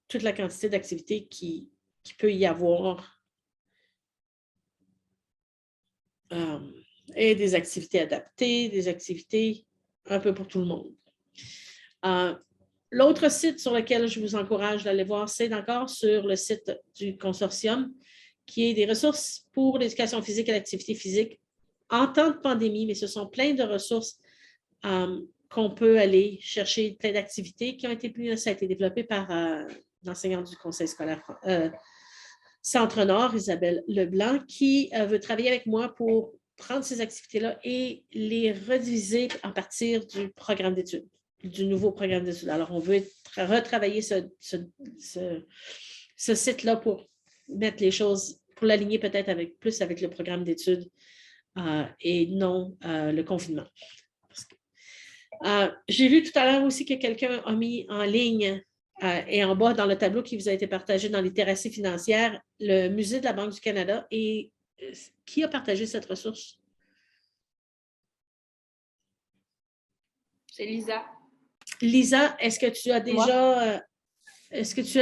toute la quantité d'activités qui peut y avoir et des activités adaptées, des activités un peu pour tout le monde. L'autre site sur lequel je vous encourage d'aller voir, c'est encore sur le site du consortium, qui est des ressources pour l'éducation physique et l'activité physique en temps de pandémie, mais ce sont plein de ressources qu'on peut aller chercher, plein d'activités qui ont été ça a été développé par l'enseignante du conseil scolaire Centre-Nord, Isabelle Leblanc, qui veut travailler avec moi pour prendre ces activités-là et les rediviser à partir du programme d'études, du nouveau programme d'études. Alors, on veut retravailler ce site-là pour mettre les choses, pour l'aligner peut-être plus avec le programme d'études et non le confinement. J'ai vu tout à l'heure aussi que quelqu'un a mis en ligne et en bas dans le tableau qui vous a été partagé dans littératie financière, le Musée de la Banque du Canada. Et qui a partagé cette ressource? C'est Lisa. Lisa, est-ce que tu as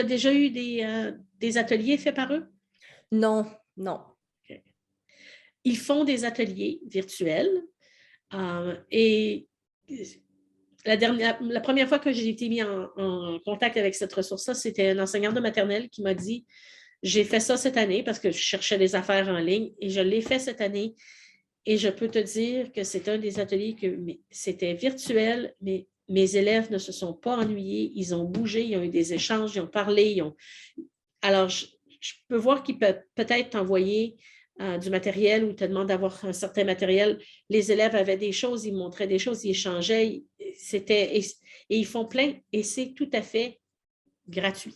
déjà eu des ateliers faits par eux? Non, non. Okay. Ils font des ateliers virtuels et la première fois que j'ai été mis en contact avec cette ressource-là, c'était un enseignant de maternelle qui m'a dit « J'ai fait ça cette année parce que je cherchais des affaires en ligne et je l'ai fait cette année. Et je peux te dire que c'est un des ateliers c'était virtuel, mais mes élèves ne se sont pas ennuyés. Ils ont bougé, ils ont eu des échanges, ils ont parlé. Alors, je peux voir qu'ils peuvent peut-être t'envoyer du matériel ou te demandent d'avoir un certain matériel. Les élèves avaient des choses, ils montraient des choses, ils échangeaient. Et ils font plein et c'est tout à fait gratuit.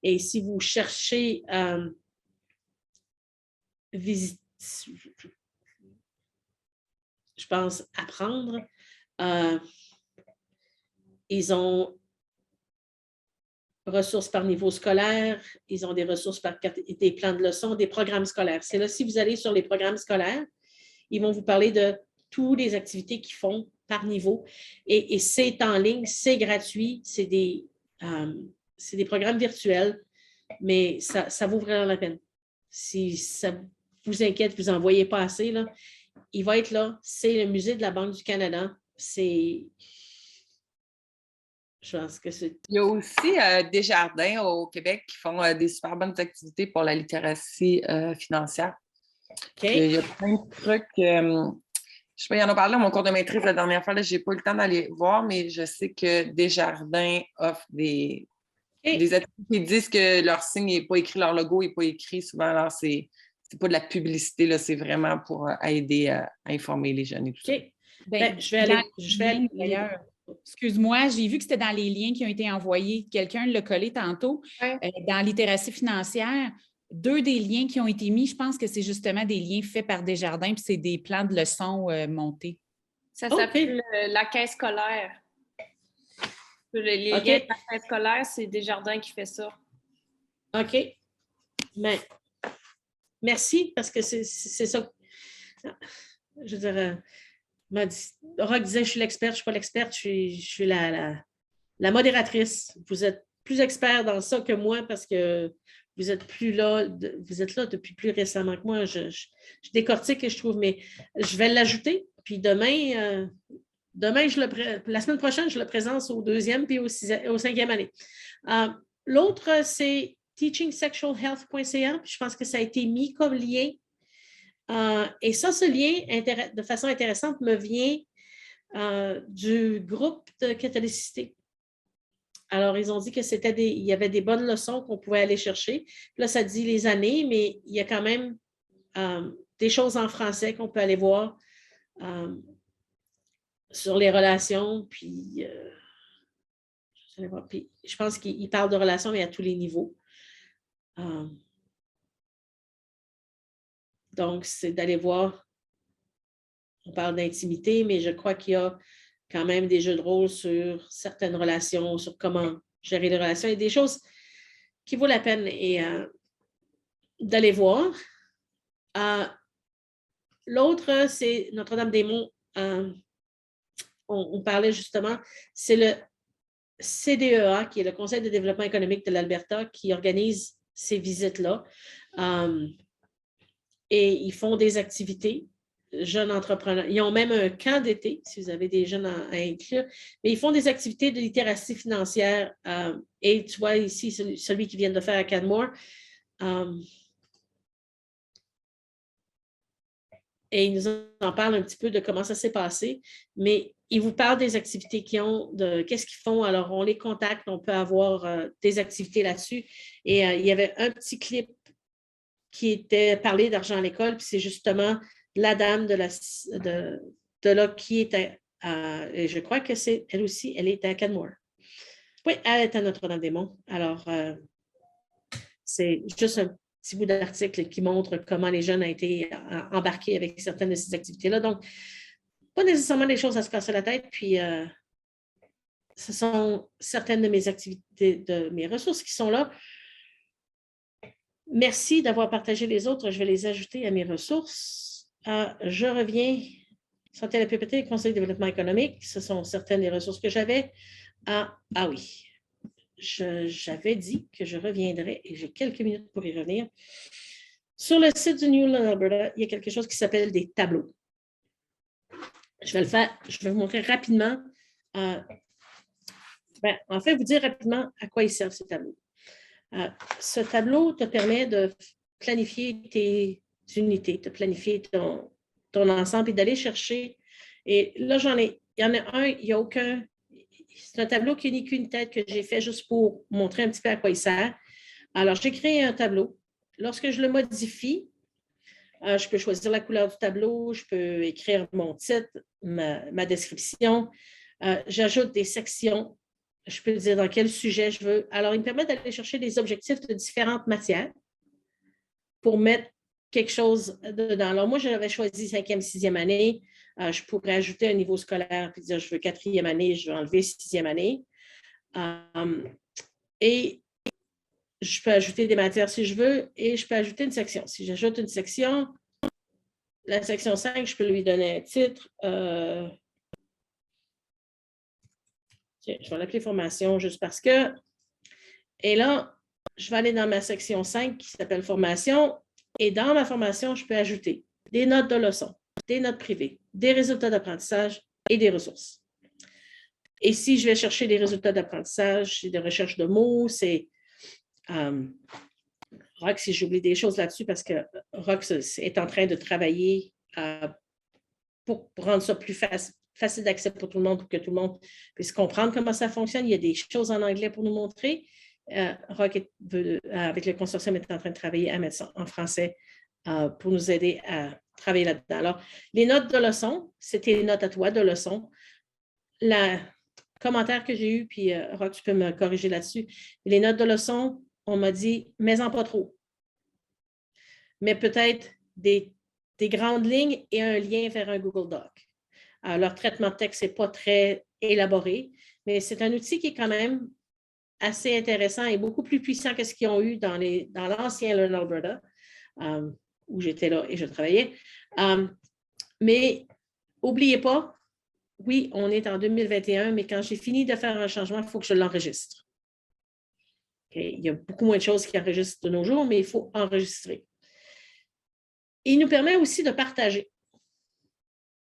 Et si vous cherchez visiter, je pense, apprendre, ils ont ressources par niveau scolaire, ils ont des ressources par des plans de leçons, des programmes scolaires. C'est là, si vous allez sur les programmes scolaires, ils vont vous parler de toutes les activités qu'ils font par niveau. Et c'est en ligne, c'est gratuit, c'est des programmes virtuels, mais ça vaut vraiment la peine. Si ça vous inquiète, vous n'en voyez pas assez, là, il va être là. C'est le Musée de la Banque du Canada. Je pense que c'est... Il y a aussi Desjardins au Québec qui font des super bonnes activités pour la littératie financière. Okay. Il y a plein de trucs. Je sais pas, il y en a parlé dans mon cours de maîtrise la dernière fois. Je n'ai pas eu le temps d'aller voir, mais je sais que Desjardins offre des activités qui disent que leur signe n'est pas écrit, leur logo n'est pas écrit. Souvent, alors c'est pas de la publicité, là, c'est vraiment pour aider à informer les jeunes et tout ça. Ben, je vais aller d'ailleurs. Excuse-moi, j'ai vu que c'était dans les liens qui ont été envoyés. Quelqu'un l'a collé tantôt. Dans littératie financière, 2 des liens qui ont été mis, je pense que c'est justement des liens faits par Desjardins, puis c'est des plans de leçons montés. Ça s'appelle la caisse scolaire. Les liens de la caisse scolaire, c'est Desjardins qui fait ça. OK. Mais merci, parce que c'est ça. Je veux dire, Rock disait, je suis l'experte, je ne suis pas l'experte, je suis la modératrice. Vous êtes plus expert dans ça que moi parce que vous êtes là depuis plus récemment que moi. Je décortique et je trouve, mais je vais l'ajouter. Puis demain, la semaine prochaine, je le présente au 2e puis au 5e année. L'autre, c'est teachingsexualhealth.ca. Je pense que ça a été mis comme lien. Et ça, ce lien, de façon intéressante, me vient du groupe de catholicité. Alors, ils ont dit que il y avait des bonnes leçons qu'on pouvait aller chercher. Là, ça dit les années, mais il y a quand même des choses en français qu'on peut aller voir sur les relations. Puis, je pense qu'ils parlent de relations, mais à tous les niveaux. Donc, c'est d'aller voir, on parle d'intimité, mais je crois qu'il y a quand même des jeux de rôle sur certaines relations, sur comment gérer les relations et des choses qui vaut la peine d'aller voir. L'autre, c'est Notre-Dame-des-Monts. On parlait justement, c'est le CDEA, qui est le Conseil de développement économique de l'Alberta, qui organise ces visites-là. Et ils font des activités, jeunes entrepreneurs. Ils ont même un camp d'été, si vous avez des jeunes à inclure. Mais ils font des activités de littératie financière. Et tu vois ici, celui qui vient de faire à Canmore. Et ils nous en parlent un petit peu de comment ça s'est passé, mais ils vous parlent des activités qu'ils ont, de qu'est-ce qu'ils font. Alors, on les contacte, on peut avoir des activités là-dessus. Et il y avait un petit clip qui était parlé d'argent à l'école, puis c'est justement la dame de là qui était, et je crois que c'est elle aussi, elle est à Canmore. Oui, elle est à Notre-Dame-des-Monts. Alors, c'est juste un petit bout d'article qui montre comment les jeunes ont été embarqués avec certaines de ces activités-là. Donc, pas nécessairement des choses à se casser la tête. Puis, ce sont certaines de mes activités, de mes ressources qui sont là. Merci d'avoir partagé les autres. Je vais les ajouter à mes ressources. Je reviens. Santé à la PPT, Conseil de développement économique. Ce sont certaines des ressources que j'avais. Oui. J'avais dit que je reviendrais et j'ai quelques minutes pour y revenir. Sur le site du New England Alberta, il y a quelque chose qui s'appelle des tableaux. Je vais le faire, je vais vous montrer rapidement. En fait, vous dire rapidement à quoi ils servent ces tableaux. Ce tableau te permet de planifier tes unités, de planifier ton ensemble et d'aller chercher. Et là, il y en a un, il n'y a aucun. C'est un tableau qui n'est qu'une tête que j'ai fait juste pour montrer un petit peu à quoi il sert. Alors, j'ai créé un tableau. Lorsque je le modifie, je peux choisir la couleur du tableau, je peux écrire mon titre, ma description. J'ajoute des sections. Je peux dire dans quel sujet je veux. Alors, il me permet d'aller chercher des objectifs de différentes matières pour mettre quelque chose dedans. Alors, moi, j'avais choisi 5e, 6e année. Je pourrais ajouter un niveau scolaire puis dire je veux 4e année, je veux enlever 6e année. Et je peux ajouter des matières si je veux et je peux ajouter une section. Si j'ajoute une section, la section 5, je peux lui donner un titre. Tiens, je vais l'appeler formation juste parce que. Et là, je vais aller dans ma section 5 qui s'appelle formation. Et dans ma formation, je peux ajouter des notes de leçons, des notes privées, des résultats d'apprentissage et des ressources. Et si je vais chercher des résultats d'apprentissage, c'est des recherches de mots, c'est Rox, si j'oublie des choses là-dessus, parce que Rox est en train de travailler pour rendre ça plus facile d'accès pour tout le monde, pour que tout le monde puisse comprendre comment ça fonctionne. Il y a des choses en anglais pour nous montrer. Rox, avec le consortium, est en train de travailler à mettre ça en français pour nous aider à travailler là-dedans. Alors, les notes de leçon, c'était les notes à toi de leçon. Le commentaire que j'ai eu, puis Rox, tu peux me corriger là-dessus. Les notes de leçon, on m'a dit, mets-en pas trop. Mais peut-être des grandes lignes et un lien vers un Google Doc. Leur traitement de texte n'est pas très élaboré, mais c'est un outil qui est quand même assez intéressant et beaucoup plus puissant que ce qu'ils ont eu dans l'ancien Learn Alberta, où j'étais là et je travaillais. Mais n'oubliez pas, oui, on est en 2021, mais quand j'ai fini de faire un changement, il faut que je l'enregistre. Okay? Il y a beaucoup moins de choses qui enregistrent de nos jours, mais il faut enregistrer. Il nous permet aussi de partager.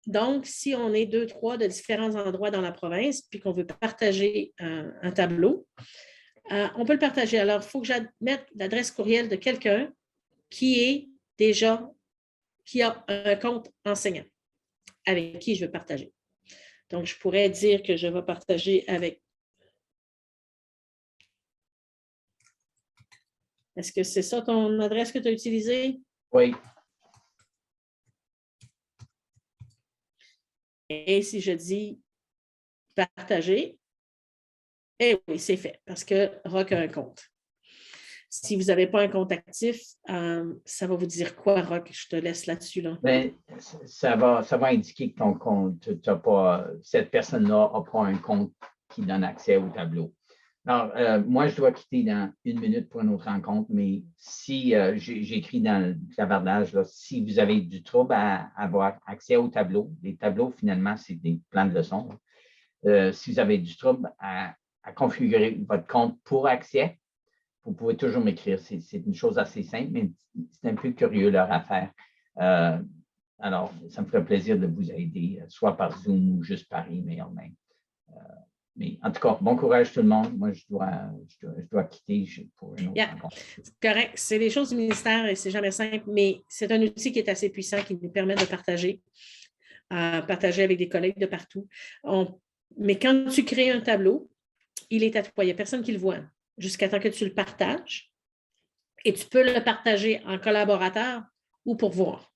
Donc, si on est 2, 3 de différents endroits dans la province, puis qu'on veut partager un tableau, on peut le partager. Alors, il faut que j'admette l'adresse courriel de quelqu'un qui a un compte enseignant avec qui je veux partager. Donc, je pourrais dire que je vais partager avec. Est-ce que c'est ça ton adresse que tu as utilisée? Oui. Et si je dis partager, eh oui, c'est fait parce que Rox a un compte. Si vous n'avez pas un compte actif, ça va vous dire quoi, Rox? Je te laisse là-dessus. Là. Bien, ça va indiquer que ton compte, cette personne-là n'a pas un compte qui donne accès au tableau. Alors, moi, je dois quitter dans 1 minute pour une autre rencontre, mais si j'ai écrit dans le clavardage, là, si vous avez du trouble à avoir accès aux tableaux, les tableaux, finalement, c'est des plans de leçons. Si vous avez du trouble à configurer votre compte pour accès, vous pouvez toujours m'écrire. C'est une chose assez simple, mais c'est un peu curieux leur affaire. Alors, ça me ferait plaisir de vous aider, soit par Zoom ou juste par email même. Mais en tout cas, bon courage tout le monde. Moi, je dois quitter pour une autre rencontre. C'est correct. C'est des choses du ministère et c'est jamais simple, mais c'est un outil qui est assez puissant qui nous permet de partager avec des collègues de partout. Mais quand tu crées un tableau, il est à toi. Il n'y a personne qui le voit jusqu'à temps que tu le partages. Et tu peux le partager en collaborateur ou pour voir.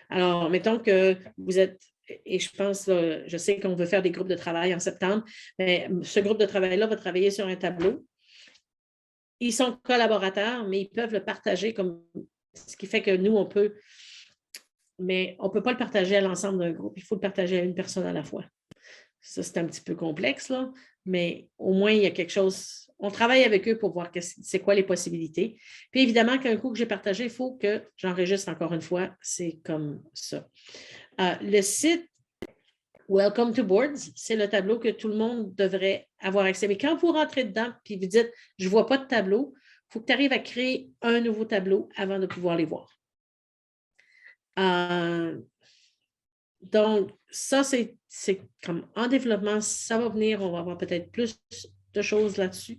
Alors, mettons que vous êtes, et je pense, je sais qu'on veut faire des groupes de travail en septembre, mais ce groupe de travail-là va travailler sur un tableau. Ils sont collaborateurs, mais ils peuvent le partager comme ce qui fait que nous, on peut, mais on ne peut pas le partager à l'ensemble d'un groupe. Il faut le partager à une personne à la fois. Ça, c'est un petit peu complexe, là, mais au moins, il y a quelque chose. On travaille avec eux pour voir c'est quoi les possibilités. Puis évidemment, qu'un coup que j'ai partagé, il faut que j'enregistre encore une fois. C'est comme ça. Le site Welcome to Boards, c'est le tableau que tout le monde devrait avoir accès. Mais quand vous rentrez dedans et vous dites « je ne vois pas de tableau », il faut que tu arrives à créer un nouveau tableau avant de pouvoir les voir. Donc, ça, c'est comme en développement, ça va venir, on va avoir peut-être plus de choses là-dessus.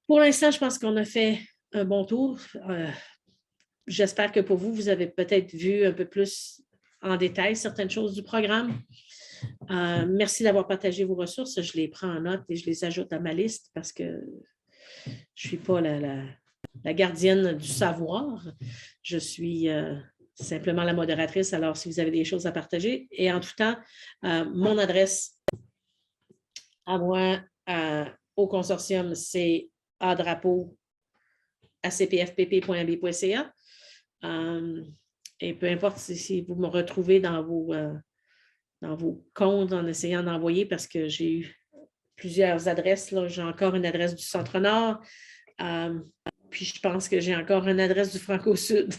Pour l'instant, je pense qu'on a fait un bon tour. J'espère que pour vous, vous avez peut-être vu un peu plus en détail certaines choses du programme. Merci d'avoir partagé vos ressources. Je les prends en note et je les ajoute à ma liste parce que je ne suis pas la gardienne du savoir. Je suis simplement la modératrice. Alors, si vous avez des choses à partager, et en tout temps, mon adresse à moi, au consortium, c'est adrapeau@cpfpp.b.ca. Et peu importe si vous me retrouvez dans vos comptes en essayant d'envoyer, parce que j'ai eu plusieurs adresses. J'ai encore une adresse du Centre-Nord, puis je pense que j'ai encore une adresse du Franco-Sud.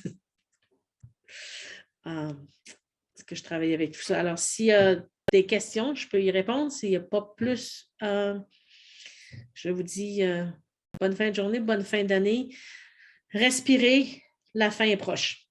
Parce que je travaille avec tout ça. Alors, s'il y a des questions, je peux y répondre. S'il n'y a pas plus, je vous dis bonne fin de journée, bonne fin d'année. Respirez, la fin est proche.